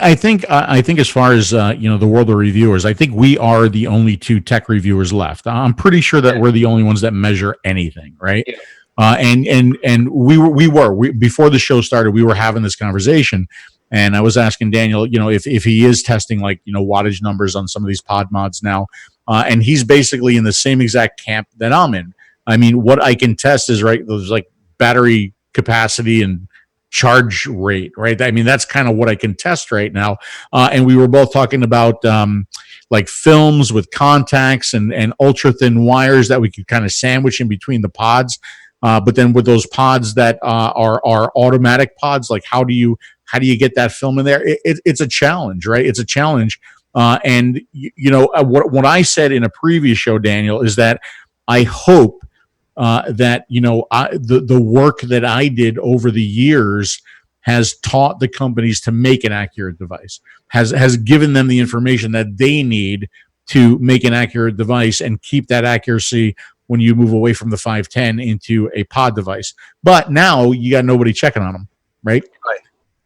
I think as far as the world of reviewers, I think we are the only 2 tech reviewers left. I'm pretty sure that we're the only ones that measure anything, right? Yeah. And we were before the show started, we were having this conversation. And I was asking Daniel, if he is testing wattage numbers on some of these pod mods now, and he's basically in the same exact camp that I'm in. I mean, what I can test is those like battery capacity and charge rate, right? I mean, that's kind of what I can test right now. And we were both talking about like films with contacts and ultra thin wires that we could kind of sandwich in between the pods. But then with those pods that are automatic pods, like how do you get that film in there? It's a challenge, right? It's a challenge. And what I said in a previous show, Daniel, is that I hope that the work that I did over the years has taught the companies to make an accurate device, has given them the information that they need to make an accurate device and keep that accuracy when you move away from the 510 into a pod device. But now you got nobody checking on them, right? Right.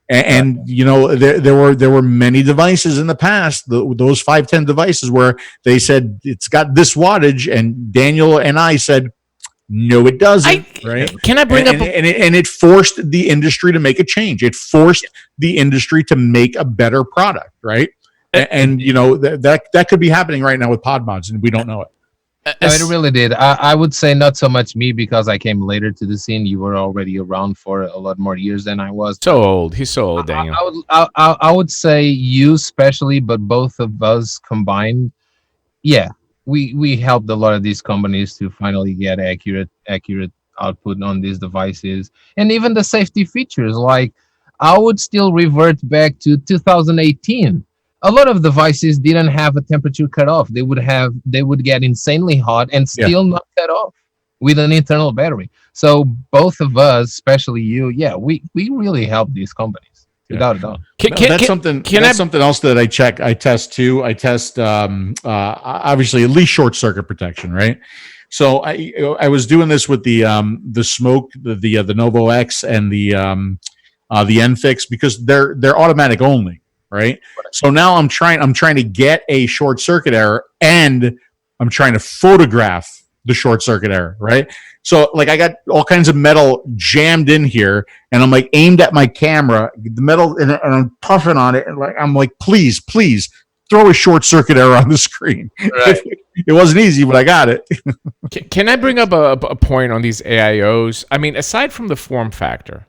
And there were many devices in the past, those 510 devices, where they said it's got this wattage, and Daniel and I said, no, it doesn't. Right? Can I bring up? And it forced the industry to make a change. It forced the industry to make a better product, right? And that could be happening right now with pod mods, and we don't know it. No, it really did. I would say not so much me, because I came later to the scene. You were already around for a lot more years than I was. So old. He's so old, Daniel. I would say you especially, but both of us combined. Yeah, we helped a lot of these companies to finally get accurate output on these devices, and even the safety features. Like, I would still revert back to 2018. A lot of devices didn't have a temperature cutoff. They would get insanely hot and still not cut off with an internal battery. So both of us, especially you, we really help these companies without a doubt. That's something else that I check. I test too. I test obviously at least short circuit protection, right? So I was doing this with the smoke, the Novo X and the NFix, because they're automatic only. Right. So now I'm trying to get a short circuit error, and I'm trying to photograph the short circuit error. Right. So like I got all kinds of metal jammed in here, and I'm like aimed at my camera, the metal, and I'm puffing on it. And I'm like, please throw a short circuit error on the screen. Right. It wasn't easy, but I got it. Can I bring up a point on these AIOs? I mean, aside from the form factor,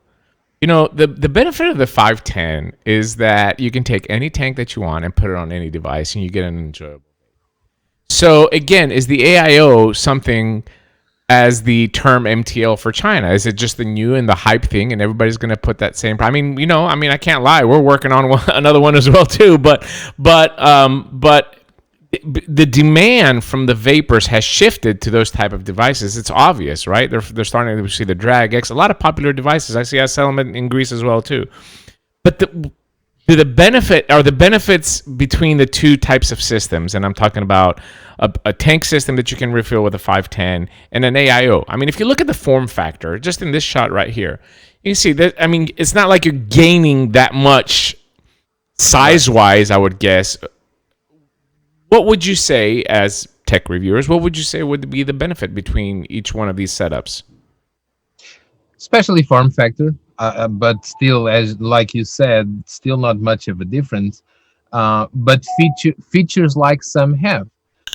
the benefit of the 510 is that you can take any tank that you want and put it on any device, and you get an enjoyable. So again, is the AIO something as the term MTL for China? Is it just the new and the hype thing, and everybody's going to put that same? I mean, I can't lie. We're working on another one as well too. But the demand from the vapors has shifted to those type of devices. It's obvious, right? They're starting to see the Drag X, a lot of popular devices. I see I sell them in Greece as well too. But the benefits between the two types of systems, and I'm talking about a tank system that you can refill with a 510 and an AIO. I mean, if you look at the form factor, just in this shot right here, you see that. I mean, it's not like you're gaining that much size-wise, I would guess. What would you say, as tech reviewers, what would you say would be the benefit between each one of these setups? Especially form factor, but still, as like you said, still not much of a difference. But features like some have.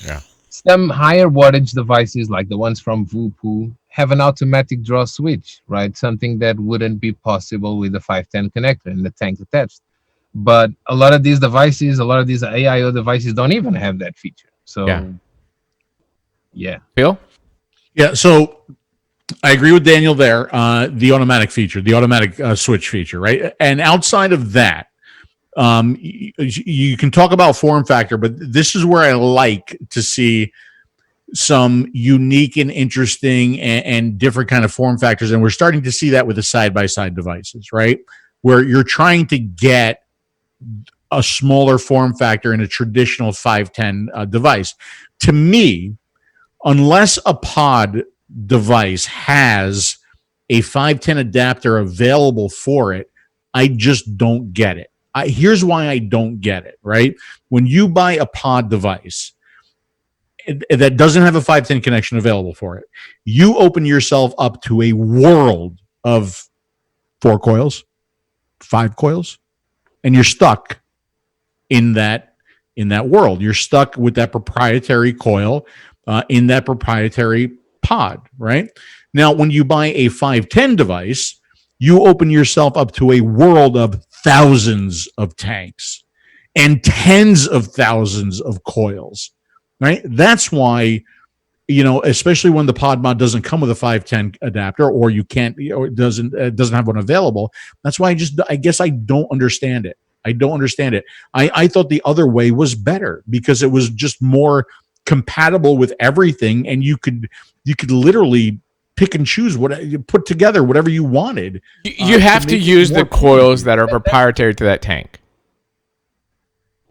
Yeah. Some higher wattage devices, like the ones from Vaping, have an automatic draw switch, right? Something that wouldn't be possible with the 510 connector and the tank attached. But a lot of these devices, a lot of these AIO devices don't even have that feature. So, yeah. Phil? Yeah, so I agree with Daniel there. The automatic feature, the automatic switch feature, right? And outside of that, you can talk about form factor, but this is where I like to see some unique and interesting and different kind of form factors. And we're starting to see that with the side-by-side devices, right? Where you're trying to get a smaller form factor in a traditional 510 device. To me, unless a pod device has a 510 adapter available for it, I just don't get it. Here's why I don't get it, right? When you buy a pod device that doesn't have a 510 connection available for it, you open yourself up to a world of 4 coils, 5 coils, and you're stuck in that world. You're stuck with that proprietary coil in that proprietary pod, right? Now, when you buy a 510 device, you open yourself up to a world of thousands of tanks and tens of thousands of coils, right? That's why especially when the pod mod doesn't come with a 510 adapter, or you can't, or it doesn't have one available. That's why I guess I don't understand it. I thought the other way was better because it was just more compatible with everything, and you could literally pick and choose what you put together, whatever you wanted. You have to use the coils that are proprietary to that tank.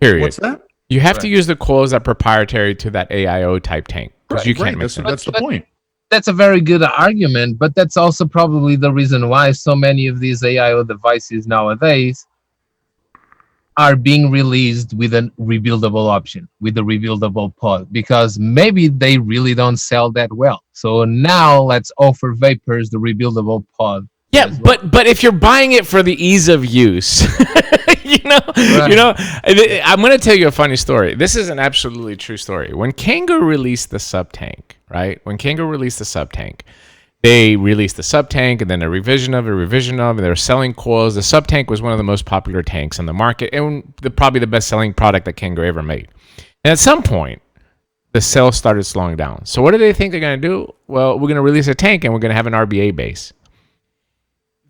Period. What's that? You have to use the coils that are proprietary to that AIO type tank. Because you can't mix them. That's the point. That's a very good argument, but that's also probably the reason why so many of these AIO devices nowadays are being released with a rebuildable option, with a rebuildable pod, because maybe they really don't sell that well. So now let's offer vapors the rebuildable pod. Yeah, but if you're buying it for the ease of use, I'm going to tell you a funny story. This is an absolutely true story. When 𝗀𝗄 released the sub tank, right? They released the sub tank and then a revision of, and they were selling coils. The sub tank was one of the most popular tanks on the market and probably the best selling product that 𝗀𝗄 ever made. And at some point, the sales started slowing down. So what do they think they're going to do? Well, we're going to release a tank and we're going to have an RBA base.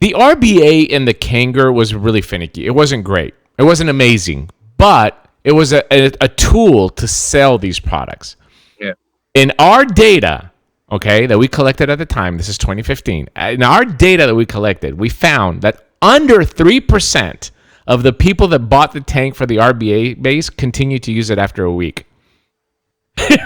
The RBA in the 𝗀𝗄 was really finicky. It wasn't great. It wasn't amazing, but it was a tool to sell these products. Yeah. In our data, okay, that we collected at the time, this is 2015. In our data that we collected, we found that under 3% of the people that bought the tank for the RBA base continued to use it after a week.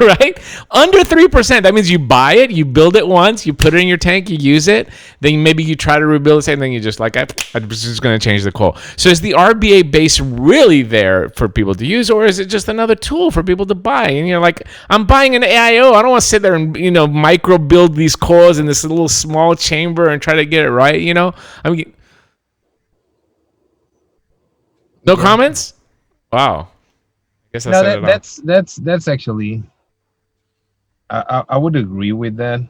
Right? Under 3%. That means you buy it, you build it once, you put it in your tank, you use it, then maybe you try to rebuild the same thing, you just I'm just going to change the coil. So is the RBA base really there for people to use, or is it just another tool for people to buy? And you're like, I'm buying an AIO. I don't want to sit there and, micro build these coils in this little small chamber and try to get it right, I mean, no comments? Wow. That's actually, I would agree with that,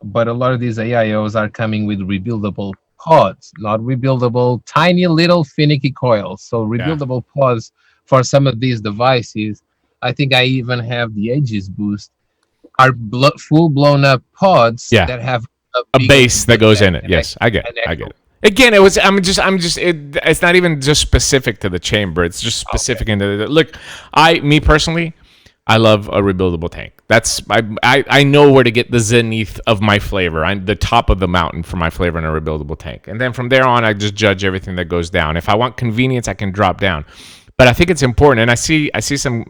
but a lot of these AIOs are coming with rebuildable pods, not rebuildable tiny little finicky coils. So rebuildable pods for some of these devices, I think I even have the Aegis Boost, are full blown up pods that have a base that goes in it. Yes, I get it. Again, it's not even just specific to the chamber. It's just specific into look. Me personally, I love a rebuildable tank. I know where to get the zenith of my flavor. I'm the top of the mountain for my flavor in a rebuildable tank. And then from there on, I just judge everything that goes down. If I want convenience, I can drop down. But I think it's important. And I see some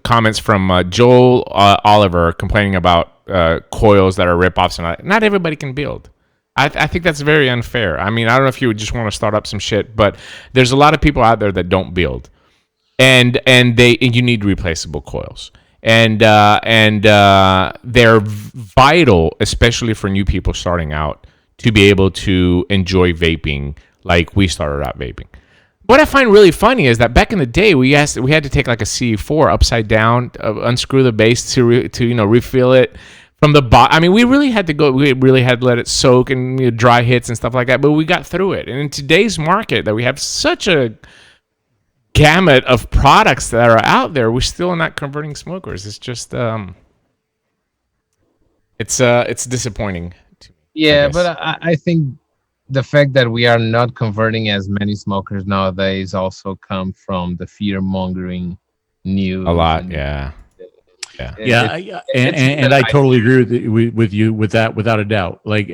comments from Joel Oliver complaining about coils that are ripoffs, and not everybody can build. I think that's very unfair. I mean, I don't know if you would just want to start up some shit, but there's a lot of people out there that don't build, and you need replaceable coils, and they're vital, especially for new people starting out, to be able to enjoy vaping like we started out vaping. What I find really funny is that back in the day, we had to take like a CE4 upside down, unscrew the base to refill it from the bottom. I mean, we really had to let it soak and dry hits and stuff like that, but we got through it. And in today's market, that we have such a gamut of products that are out there, we're still not converting smokers. It's just it's disappointing to me. Yeah, but I think the fact that we are not converting as many smokers nowadays also come from the fear-mongering news. A lot, and I totally agree with you with that, without a doubt. Like,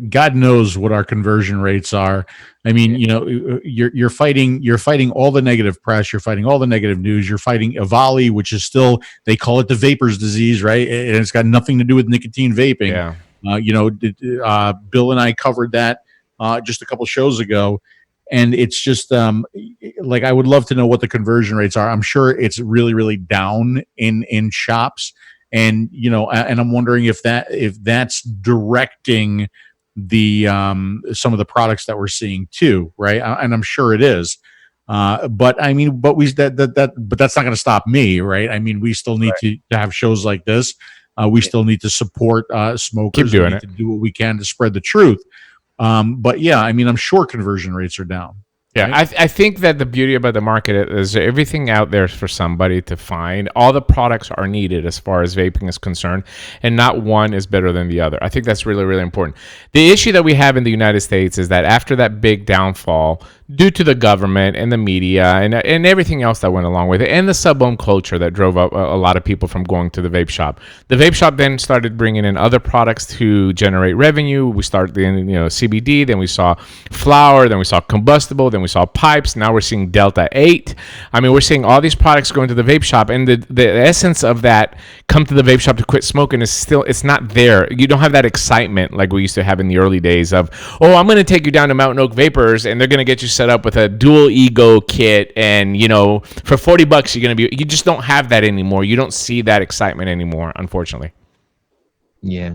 God knows what our conversion rates are. I mean, you're fighting all the negative press, you're fighting all the negative news, you're fighting EVALI, which is still, they call it the vapors disease, right? And it's got nothing to do with nicotine vaping. Yeah. Bill and I covered that just a couple shows ago, and it's just I would love to know what the conversion rates are. I'm sure it's really, really down in shops, and and I'm wondering if that's directing the some of the products that we're seeing too, right? And I'm sure it is. But I mean, but that's not going to stop me, right? I mean, we still need to have shows like this. We still need to support smokers. Keep doing it. To do what we can to spread the truth. But yeah, I mean, I'm sure conversion rates are down. Yeah, right? I think that the beauty about the market is everything out there for somebody to find. All the products are needed as far as vaping is concerned, and not one is better than the other. I think that's really, really important. The issue that we have in the United States is that after that big downfall, due to the government and the media and everything else that went along with it, and the sub-ohm culture that drove up a lot of people from going to the vape shop. The vape shop then started bringing in other products to generate revenue. We started in CBD, then we saw flower, then we saw combustible, then we saw pipes. Now we're seeing Delta 8. I mean, we're seeing all these products going to the vape shop, and the essence of that come to the vape shop to quit smoking is still, it's not there. You don't have that excitement like we used to have in the early days of, oh, I'm going to take you down to Mountain Oak Vapors and they're going to get you set up with a dual ego kit, and for $40 you're going to be, you just don't have that anymore. You don't see that excitement anymore, unfortunately. Yeah.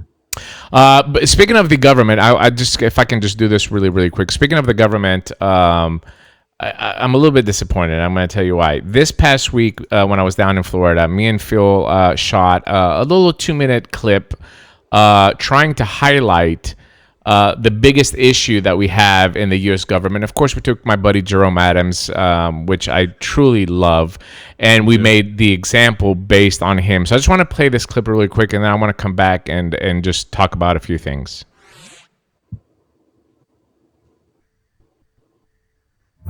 But speaking of the government, I just, if I can just do this really, really quick. Speaking of the government, I'm a little bit disappointed. I'm going to tell you why. This past week, when I was down in Florida, me and Phil shot a little 2-minute clip trying to highlight the biggest issue that we have in the U.S. government. Of course, we took my buddy 𝗵𝗵𝗶𝗹, which I truly love, and we made the example based on him. So I just want to play this clip really quick, and then I want to come back and just talk about a few things.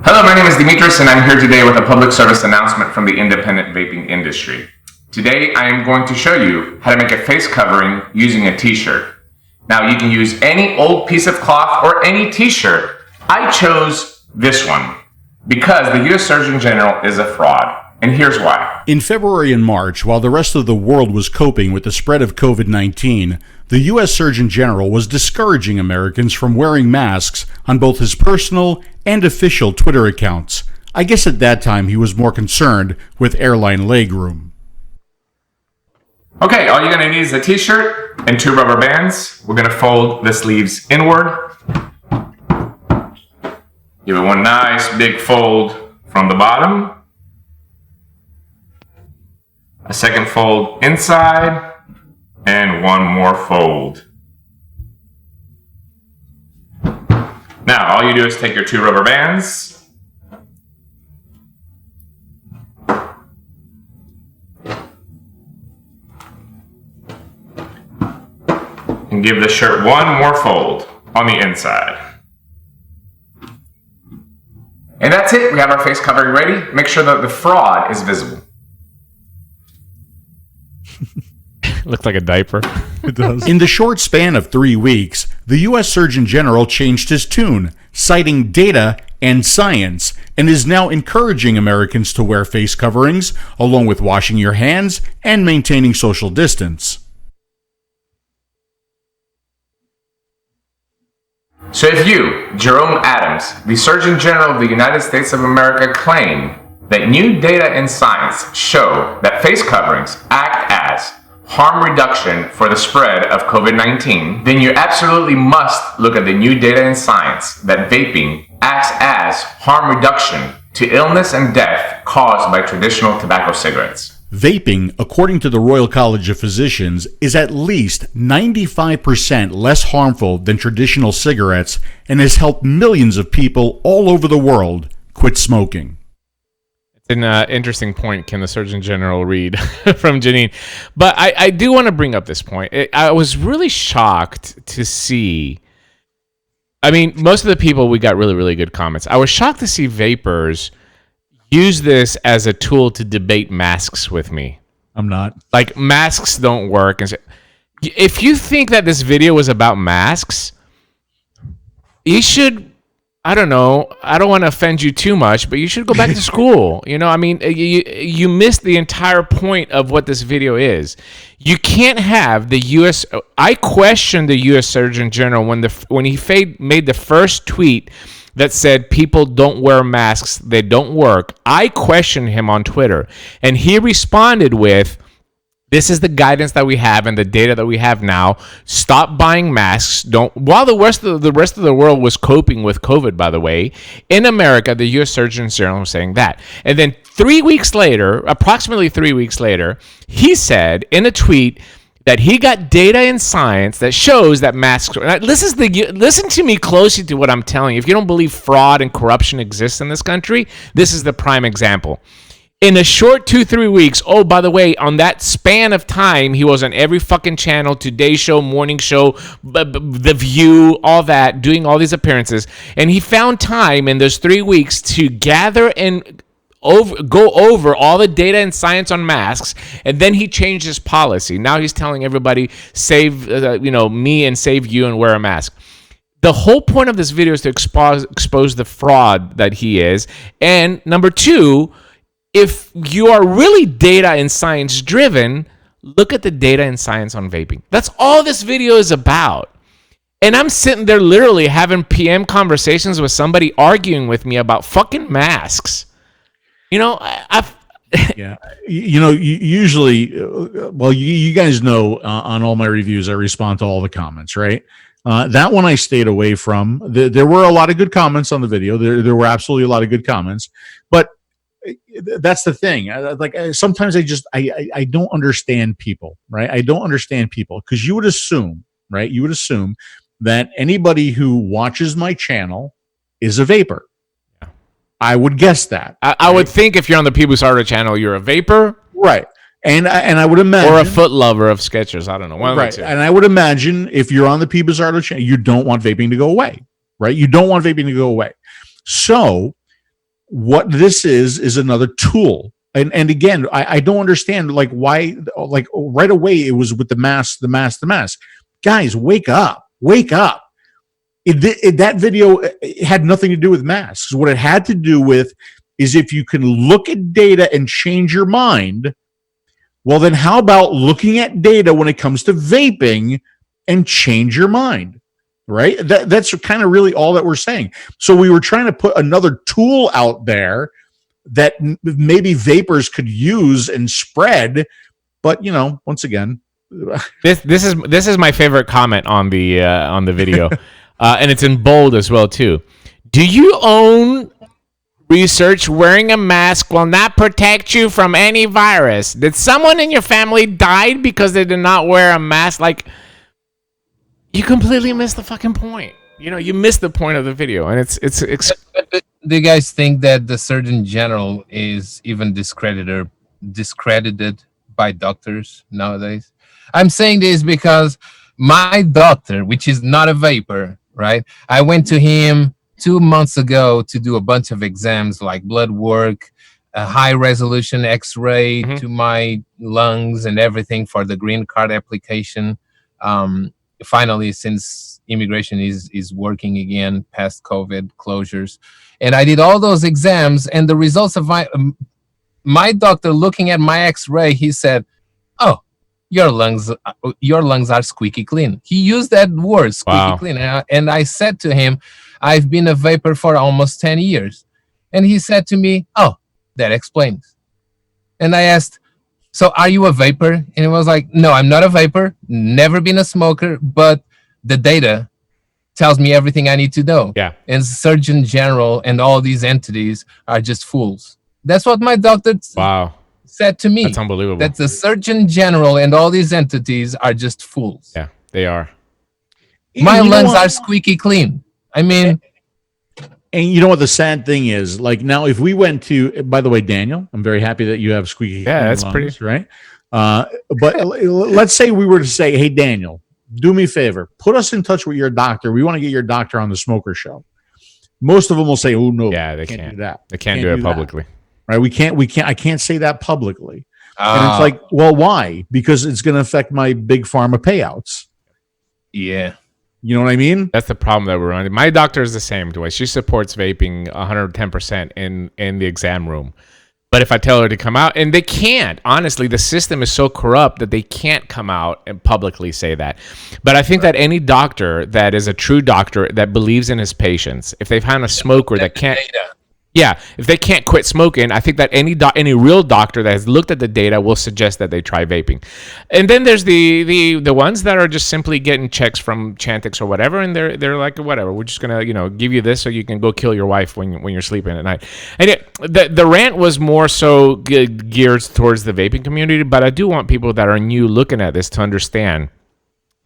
Hello, my name is Dimitris, and I'm here today with a public service announcement from the independent vaping industry. Today, I am going to show you how to make a face covering using a t-shirt. Now, you can use any old piece of cloth or any t-shirt. I chose this one because the U.S. Surgeon General is a fraud, and here's why. In February and March, while the rest of the world was coping with the spread of COVID-19, the U.S. Surgeon General was discouraging Americans from wearing masks on both his personal and official Twitter accounts. I guess at that time he was more concerned with airline legroom. Okay, all you're going to need is a t-shirt and 2 rubber bands. We're going to fold the sleeves inward. Give it one nice big fold from the bottom. A second fold inside, and one more fold. Now, all you do is take your 2 rubber bands, and give the shirt one more fold on the inside. And that's it. We have our face covering ready. Make sure that the fraud is visible. Looks like a diaper. It does. In the short span of 3 weeks, the U.S. Surgeon General changed his tune, citing data and science, and is now encouraging Americans to wear face coverings, along with washing your hands and maintaining social distance. So if you, Jerome Adams, the Surgeon General of the United States of America, claim that new data and science show that face coverings act as harm reduction for the spread of COVID-19, then you absolutely must look at the new data and science that vaping acts as harm reduction to illness and death caused by traditional tobacco cigarettes. Vaping, according to the Royal College of Physicians, is at least 95% less harmful than traditional cigarettes and has helped millions of people all over the world quit smoking. An interesting point, can the Surgeon General read from Janine? But I do want to bring up this point. I was really shocked to see, I mean, most of the people, we got really, really good comments. I was shocked to see vapors use this as a tool to debate masks with me. I'm not. Like, masks don't work. And if you think that this video was about masks, you should, I don't know, I don't want to offend you too much, but you should go back to school. I mean, you missed the entire point of what this video is. You can't have the U.S. I question the U.S. Surgeon General when he made the first tweet that said people don't wear masks, they don't work. I questioned him on Twitter, and he responded with, this is the guidance that we have and the data that we have now. Stop buying masks. While the rest of the world was coping with COVID, by the way, in America, the U.S. Surgeon General was saying that. And then 3 weeks later, approximately 3 weeks later, he said in a tweet, that he got data in science that shows that masks. Listen to me closely to what I'm telling you. If you don't believe fraud and corruption exists in this country, this is the prime example. In a short 2-3 weeks, oh, by the way, on that span of time, he was on every fucking channel, Today Show, Morning Show, The View, all that, doing all these appearances. And he found time in those 3 weeks to gather and go over all the data and science on masks, and then he changed his policy. Now he's telling everybody, save me and save you and wear a mask. The whole point of this video is to expose the fraud that he is. And number two, if you are really data and science driven, look at the data and science on vaping. That's all this video is about. And I'm sitting there literally having PM conversations with somebody arguing with me about fucking masks. Yeah. Usually, well, you guys know on all my reviews, I respond to all the comments, right? That one I stayed away from. There were a lot of good comments on the video. There were absolutely a lot of good comments, but that's the thing. Sometimes I don't understand people, right? I don't understand people because you would assume, right? You would assume that anybody who watches my channel is a vapor. I would guess that. I would think if you're on the People Starter channel, you're a vapor, right? And I would imagine, or a foot lover of Skechers. I don't know. Right. And I would imagine if you're on the People Starter channel, you don't want vaping to go away, right? You don't want vaping to go away. So what this is another tool. And again, I don't understand why right away it was with the mask. Guys, wake up. That video had nothing to do with masks. What it had to do with is if you can look at data and change your mind, well, then how about looking at data when it comes to vaping and change your mind, right? That's kind of really all that we're saying. So we were trying to put another tool out there that maybe vapors could use and spread, but once again, this is my favorite comment on the video. And it's in bold as well, too. Do you own research wearing a mask will not protect you from any virus? Did someone in your family die because they did not wear a mask? You completely missed the fucking point. You missed the point of the video. And it's do you guys think that the Surgeon General is even discredited by doctors nowadays? I'm saying this because my doctor, which is not a vapor, right? I went to him 2 months ago to do a bunch of exams like blood work, a high resolution x-ray to my lungs and everything for the green card application. Finally, since immigration is working again past COVID closures. And I did all those exams, and the results of my doctor looking at my x-ray, he said, "Oh, your lungs are squeaky clean." He used that word, squeaky clean. And I said to him, "I've been a vapor for almost 10 years. And he said to me, "Oh, that explains." And I asked, "So are you a vapor?" And he was like, "No, I'm not a vapor, never been a smoker, but the data tells me everything I need to know." Yeah. And Surgeon General and all these entities are just fools. That's what my doctor said to me. That's unbelievable. That the Surgeon General and all these entities are just fools. Yeah, they are. My lungs are squeaky clean. I mean, and you know what the sad thing is? Now, if we went to, by the way, Daniel, I'm very happy that you have squeaky clean that's lungs, pretty right? But let's say we were to say, "Hey, Daniel, do me a favor, put us in touch with your doctor. We want to get your doctor on the Smoker Show." Most of them will say, "Oh no, yeah, they can't do that. They can't do it publicly." Right? We can't. I can't say that publicly. And it's well, why? Because it's going to affect my big pharma payouts. Yeah. You know what I mean? That's the problem that we're running. My doctor is the same way. She supports vaping 110% in the exam room. But if I tell her to come out, and they can't, honestly, the system is so corrupt that they can't come out and publicly say that. But I think that any doctor that is a true doctor that believes in his patients, if they find a smoker that can't, Yeah, if they can't quit smoking, I think that any real doctor that has looked at the data will suggest that they try vaping. And then there's the ones that are just simply getting checks from Chantix or whatever, and they're like, whatever, we're just gonna give you this so you can go kill your wife when you're sleeping at night. And the rant was more so geared towards the vaping community, but I do want people that are new looking at this to understand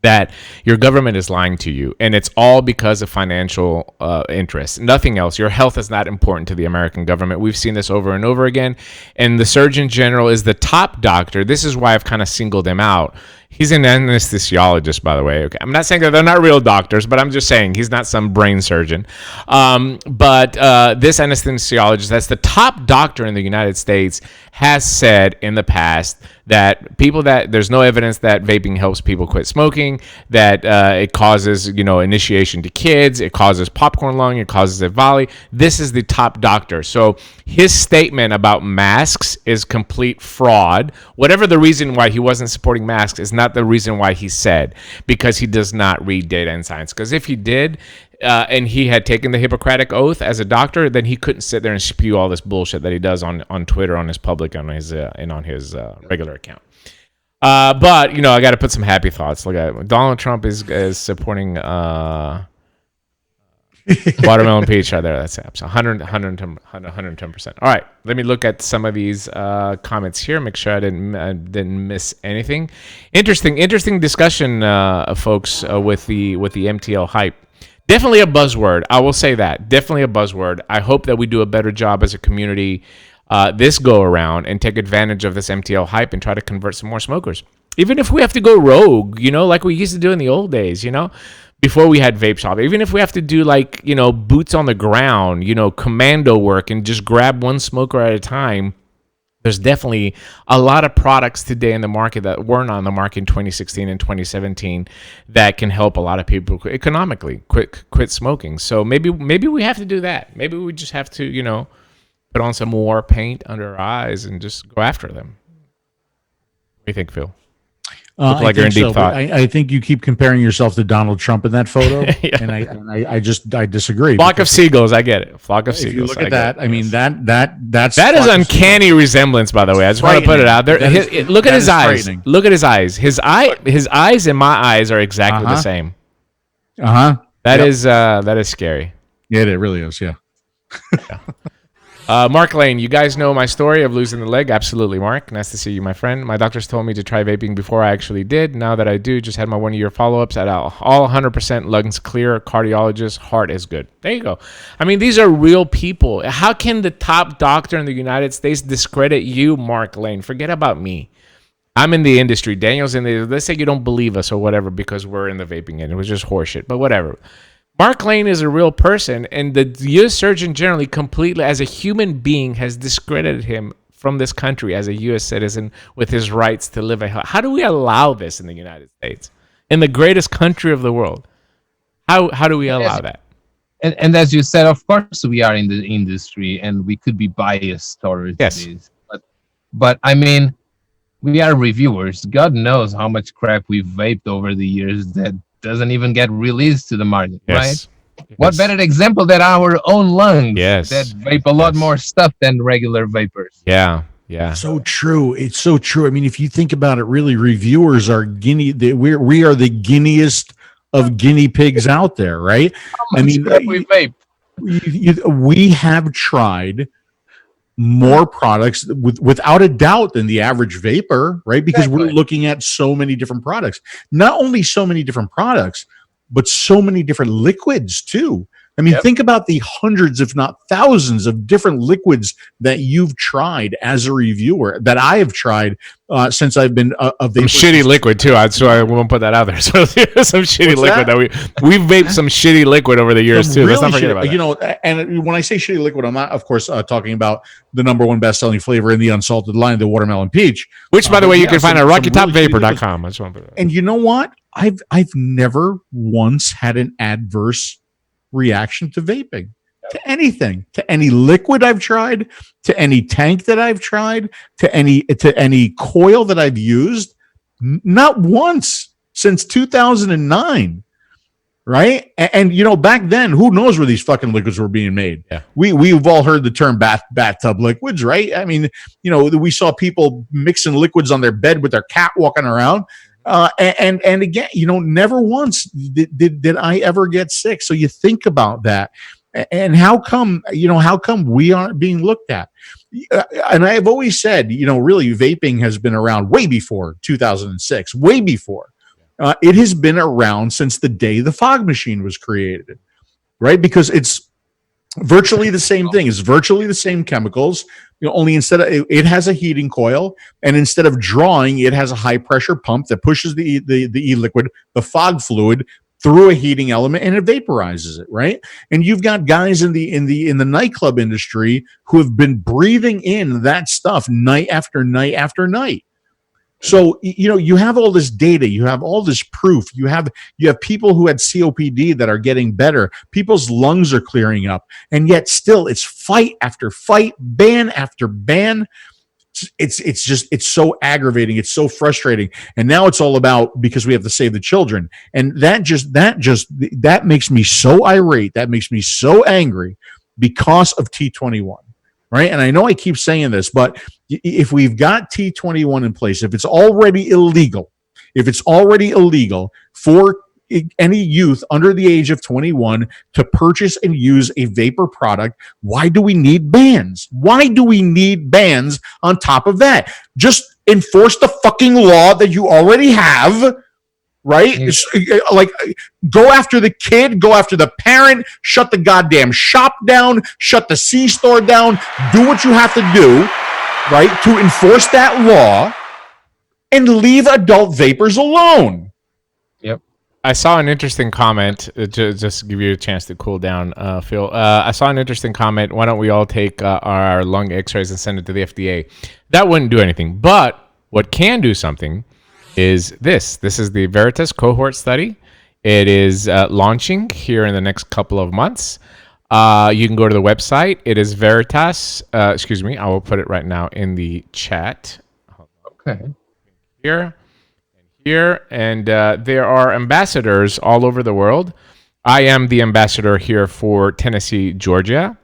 that your government is lying to you, and it's all because of financial interests. Nothing else. Your health is not important to the American government. We've seen this over and over again, and the Surgeon General is the top doctor. This is why I've kind of singled him out. He's an anesthesiologist, by the way. Okay, I'm not saying that they're not real doctors, but I'm just saying he's not some brain surgeon. But this anesthesiologist, that's the top doctor in the United States, has said in the past that there's no evidence that vaping helps people quit smoking, that it causes, initiation to kids, it causes popcorn lung, it causes 𝗍𝗵𝗄. This is the top doctor. So his statement about masks is complete fraud. Whatever the reason why he wasn't supporting masks is not the reason why he said, because he does not read data and science. Because if he did, and he had taken the Hippocratic Oath as a doctor, then he couldn't sit there and spew all this bullshit that he does on Twitter, on his public, on his and on his regular account. But I got to put some happy thoughts. Look at it. Donald Trump is supporting watermelon peach right there. That's 110%. All right, let me look at some of these comments here. Make sure I didn't miss anything. Interesting discussion, folks, with the MTL hype. Definitely a buzzword. I will say that. Definitely a buzzword. I hope that we do a better job as a community this go around and take advantage of this MTL hype and try to convert some more smokers. Even if we have to go rogue, like we used to do in the old days, before we had vape shop. Even if we have to do boots on the ground, commando work and just grab one smoker at a time. There's definitely a lot of products today in the market that weren't on the market in 2016 and 2017 that can help a lot of people economically quit smoking. So maybe we have to do that. Maybe we just have to, put on some war paint under our eyes and just go after them. What do you think, Phil? Look like you're in deep thought. I think you keep comparing yourself to Donald Trump in that photo, yeah. and I disagree. Flock of seagulls, I get it. Flock of seagulls. If you look at that, I mean that is uncanny resemblance, by the way. I just want to put it out there. Look at his eyes. Look at his eyes. His eyes and my eyes are exactly the same. That is scary. Yeah, it really is. Yeah. Mark Lane, you guys know my story of losing the leg. Absolutely, Mark. Nice to see you, my friend. My doctors told me to try vaping before I actually did. Now that I do, just had my 1-year follow-ups at all 100%, lungs clear, cardiologist, heart is good. There you go. I mean, these are real people. How can the top doctor in the United States discredit you, Mark Lane? Forget about me. I'm in the industry. Daniel's in the... Let's say you don't believe us or whatever because we're in the vaping end. It was just horseshit, but whatever. Mark Lane is a real person, and the U.S. Surgeon General completely, as a human being, has discredited him from this country as a U.S. citizen with his rights to live a health. How do we allow this in the United States, in the greatest country of the world? How do we allow that? And as you said, of course, we are in the industry, and we could be biased towards this. But I mean, we are reviewers. God knows how much crap we've vaped over the years that doesn't even get released to the market, right? What better example than our own lungs that vape a lot more stuff than regular vapors? Yeah. So true. It's so true. I mean, if you think about it, really, reviewers are we are the guinea-est of guinea pigs out there, right? I mean, we vape. We have tried more products without a doubt than the average vapor, right? Because we're looking at so many different products. Not only so many different products, but so many different liquids too. I mean, think about the hundreds, if not thousands, of different liquids that you've tried as a reviewer, that I have tried since I've been a vapor. Some shitty liquid too. So I won't put that out there. So some shitty liquid that we've vaped some shitty liquid over the years too. Let's not forget about that. And when I say shitty liquid, I'm not, of course, talking about the #1 best-selling flavor in the unsalted line, the watermelon peach, which, by the way, you can find at RockyTopVapor.com. I just want to put that. And you know what? I've never once had an adverse reaction to vaping, to anything, to any liquid I've tried, to any tank that I've tried, to any coil that I've used. Not once since 2009. right? And you know, back then, who knows where these fucking liquids were being made? Yeah. We've all heard the term bathtub liquids, right? I mean, you know, we saw people mixing liquids on their bed with their cat walking around. And again, you know, never once did I ever get sick. So you think about that, and how come we aren't being looked at? And I've always said, you know, really, vaping has been around way before 2006, way before. It has been around since the day the fog machine was created, right? Because it's virtually the same thing. It's virtually the same chemicals. You know, only instead of it has a heating coil, and instead of drawing, it has a high pressure pump that pushes the e-liquid, the fog fluid, through a heating element, and it vaporizes it, right? And you've got guys in the nightclub industry who have been breathing in that stuff night after night after night. So, you know, you have all this data, you have all this proof, you have people who had COPD that are getting better, people's lungs are clearing up, and yet still it's fight after fight, ban after ban. It's so aggravating, it's so frustrating. And now it's all about, because we have to save the children. And that makes me so irate, that makes me so angry, because of T21. Right. And I know I keep saying this, but if we've got T21 in place, if it's already illegal for any youth under the age of 21 to purchase and use a vapor product, why do we need bans? Why do we need bans on top of that? Just enforce the fucking law that you already have. Right? Like, go after the kid, go after the parent, shut the goddamn shop down, shut the C-store down, do what you have to do, right, to enforce that law, and leave adult vapors alone. Yep. I saw an interesting comment, just to give you a chance to cool down, Phil. I saw an interesting comment. Why don't we all take our lung x-rays and send it to the FDA? That wouldn't do anything. But what can do something is this. This is the Veritas cohort study. It is launching here in the next couple of months. You can go to the website. It is Veritas. Excuse me. I will put it right now in the chat. Okay. Here. And there are ambassadors all over the world. I am the ambassador here for Tennessee, Georgia.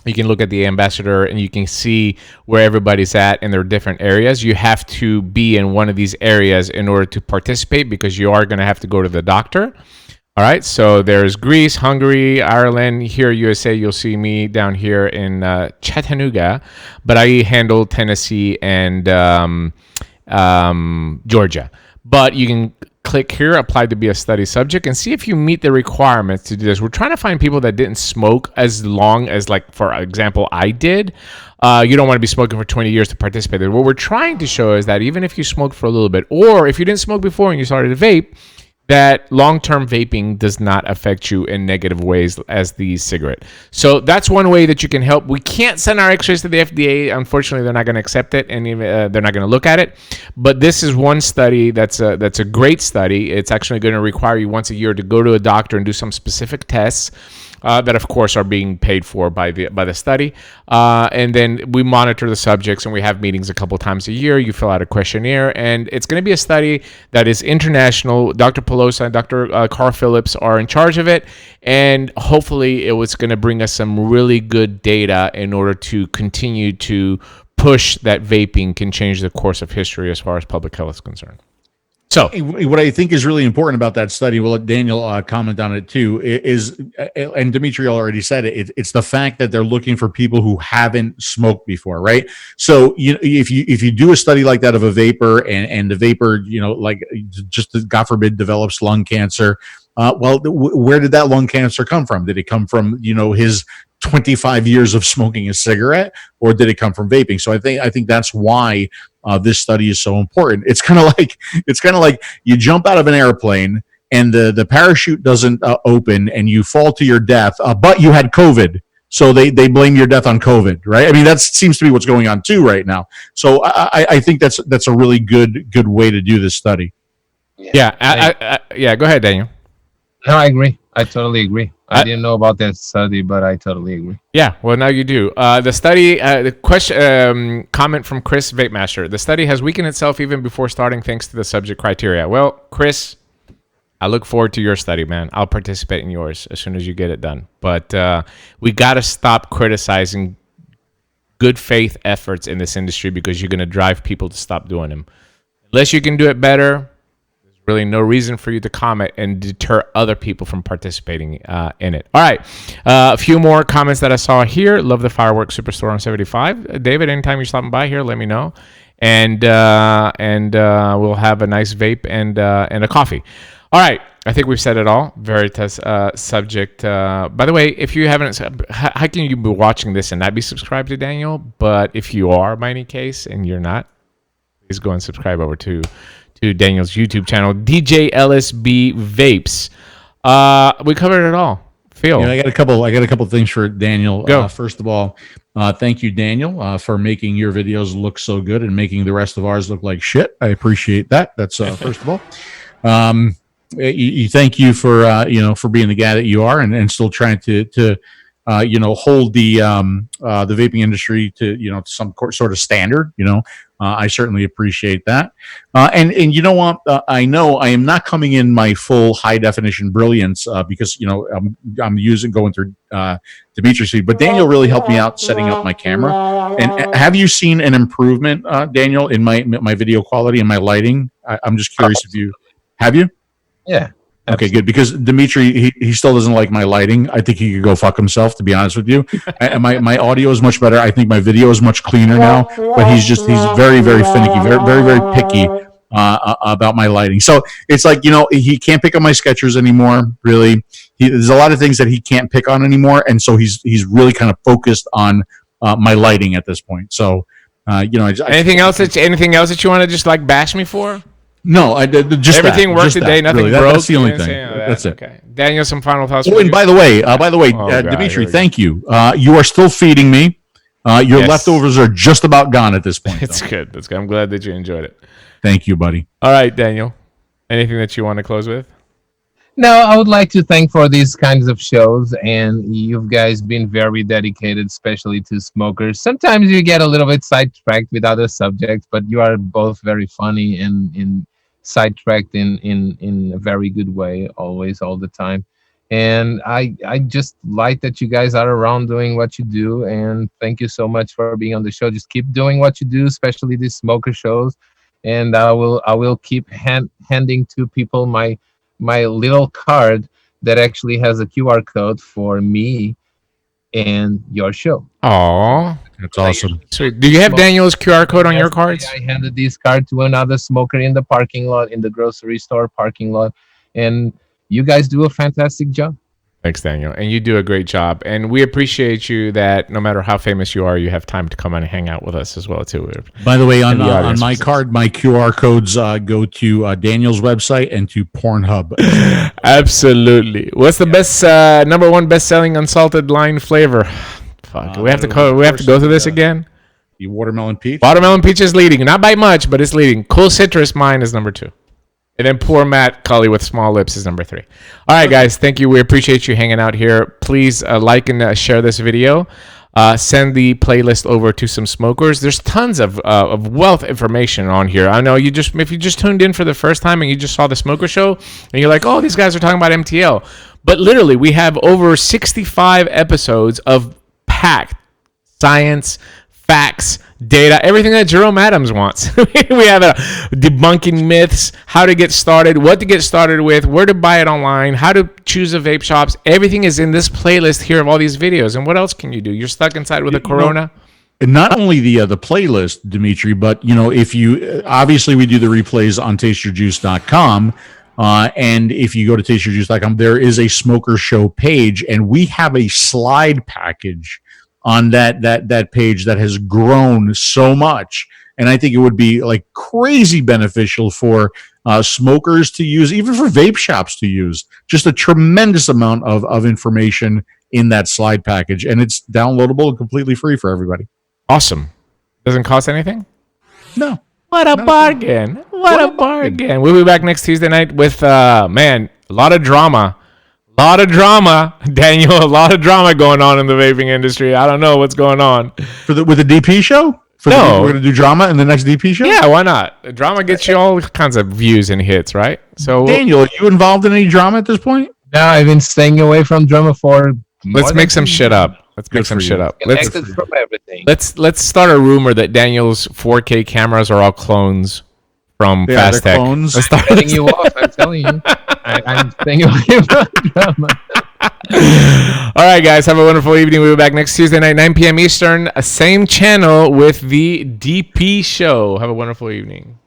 You can look at the ambassador and you can see where everybody's at in their different areas. You have to be in one of these areas in order to participate, because you are going to have to go to the doctor. All right. So there's Greece, Hungary, Ireland. Here, USA, you'll see me down here in Chattanooga, but I handle Tennessee and Georgia. But you can click here, apply to be a study subject, and see if you meet the requirements to do this. We're trying to find people that didn't smoke as long as, like, for example, I did. You don't want to be smoking for 20 years to participate. What we're trying to show is that even if you smoked for a little bit, or if you didn't smoke before and you started to vape, that long-term vaping does not affect you in negative ways as the cigarette. So that's one way that you can help. We can't send our x-rays to the FDA. Unfortunately, they're not going to accept it, and they're not going to look at it. But this is one study that's a great study. It's actually going to require you once a year to go to a doctor and do some specific tests that, of course, are being paid for by the study. And then we monitor the subjects, and we have meetings a couple times a year. You fill out a questionnaire, and it's going to be a study that is international. Dr. Pelosa and Dr. Carl Phillips are in charge of it, and hopefully it was going to bring us some really good data in order to continue to push that vaping can change the course of history as far as public health is concerned. So what I think is really important about that study, we'll let Daniel comment on it too, is, and Dimitri already said it, it's the fact that they're looking for people who haven't smoked before, right? So if you do a study like that of a vapor, and the vapor, like, just God forbid, develops lung cancer, well, where did that lung cancer come from? Did it come from, his 25 years of smoking a cigarette, or did it come from vaping? So I think that's why this study is so important. It's kind of like you jump out of an airplane and the parachute doesn't open and you fall to your death, but you had COVID. So they blame your death on COVID, right? I mean, that seems to be what's going on too right now. So I think that's a really good way to do this study. Yeah. Yeah. Go ahead, Daniel. No, I agree. I totally agree. I didn't know about that study, but I totally agree. Yeah, well, now you do. The study, the question, comment from Chris Vapemaster. The study has weakened itself even before starting thanks to the subject criteria. Well, Chris, I look forward to your study, man. I'll participate in yours as soon as you get it done. But we got to stop criticizing good faith efforts in this industry because you're going to drive people to stop doing them. Unless you can do it better, there's really no reason for you to comment and deter other people from participating in it. All right. A few more comments that I saw here. Love the Fireworks Superstore on 75. David, anytime you're stopping by here, let me know. And we'll have a nice vape and a coffee. All right. I think we've said it all. Veritas subject. By the way, if you haven't, how can you be watching this and not be subscribed to Daniel? But if you are, by any case, and you're not, please go and subscribe over to Daniel's YouTube channel, DJLSB Vapes. We covered it all. Phil, I got a couple things for Daniel. Go. First of all, thank you, Daniel, for making your videos look so good and making the rest of ours look like shit. I appreciate that. That's first of all. Thank you for for being the guy that you are and still trying to hold the vaping industry to some sort of standard. I certainly appreciate that. And you know what? I know I am not coming in my full high definition brilliance because I'm going through Dimitris feed, but Daniel really helped me out setting up my camera. And have you seen an improvement, Daniel, in my video quality and my lighting? I'm just curious if you have you. Yeah. Okay, good. Because Dimitri, he still doesn't like my lighting. I think he could go fuck himself, to be honest with you. And my audio is much better. I think my video is much cleaner now. But he's very, very finicky, very, very, very picky about my lighting. So it's like, he can't pick on my Skechers anymore, really. There's a lot of things that he can't pick on anymore. And so he's really kind of focused on my lighting at this point. So, anything else that you want to just like bash me for? No, I did just everything worked today. Nothing really. broke. That's the only thing. That's it. Okay, Daniel, some final thoughts. Oh, and by the way, Dimitri, thank you. You are still feeding me. Your leftovers are just about gone at this point. It's good. That's good. I'm glad that you enjoyed it. Thank you, buddy. All right, Daniel. Anything that you want to close with? No, I would like to thank for these kinds of shows, and you guys been very dedicated, especially to smokers. Sometimes you get a little bit sidetracked with other subjects, but you are both very funny and sidetracked in a very good way, always, all the time. And I just like that you guys are around doing what you do, and thank you so much for being on the show. Just keep doing what you do, especially these smoker shows, and I will keep handing to people my little card that actually has a QR code for me and your show. Oh, that's awesome. Sweet. Do you have Daniel's QR code on your cards? I handed this card to another smoker in the parking lot, in the grocery store parking lot, and you guys do a fantastic job. Thanks, Daniel. And you do a great job. And we appreciate you that no matter how famous you are, you have time to come and hang out with us as well, too. By the way, on my card, my QR codes go to Daniel's website and to Pornhub. Absolutely. What's the best number one best-selling unsalted line flavor? Fuck. We have to go through this again. The watermelon peach. Watermelon peach is leading. Not by much, but it's leading. Cool citrus, mine is number 2. And then poor Matt Cully with small lips is number 3. All right, guys. Thank you. We appreciate you hanging out here. Please like and share this video. Send the playlist over to some smokers. There's tons of wealth information on here. I know if you just tuned in for the first time and you just saw the smoker show and you're like, oh, these guys are talking about MTL. But literally, we have over 65 episodes of packed science, facts, data, everything that 𝗵𝗵𝗶𝗀 wants. We have debunking myths, how to get started, what to get started with, where to buy it online, how to choose a vape shops. Everything is in this playlist here of all these videos. And what else can you do? You're stuck inside with a Corona. And not only the playlist, Dimitri, but if you obviously we do the replays on tasteyourjuice.com. And if you go to tasteyourjuice.com, there is a smoker show page, and we have a slide package on that page that has grown so much. And I think it would be like crazy beneficial for smokers to use, even for vape shops to use. Just a tremendous amount of information in that slide package, and it's downloadable and completely free for everybody. Awesome. Doesn't cost anything? No. What a bargain. What a bargain. We'll be back next Tuesday night with, a lot of drama. Daniel, a lot of drama going on in the vaping industry. I don't know what's going on. With the DP show? No. We're going to do drama in the next DP show? Yeah, why not? Drama gets you all kinds of views and hits, right? So Daniel, are you involved in any drama at this point? No, I've been staying away from drama for. Let's make some shit up. Let's make some shit up. Connected from everything. Let's start a rumor that Daniel's 4K cameras are all clones from Fast Tech. Clones. Let's start Cutting you off, I'm telling you. I'm staying away from drama. All right, guys. Have a wonderful evening. We'll be back next Tuesday night, 9 p.m. Eastern. Same channel with the DP show. Have a wonderful evening.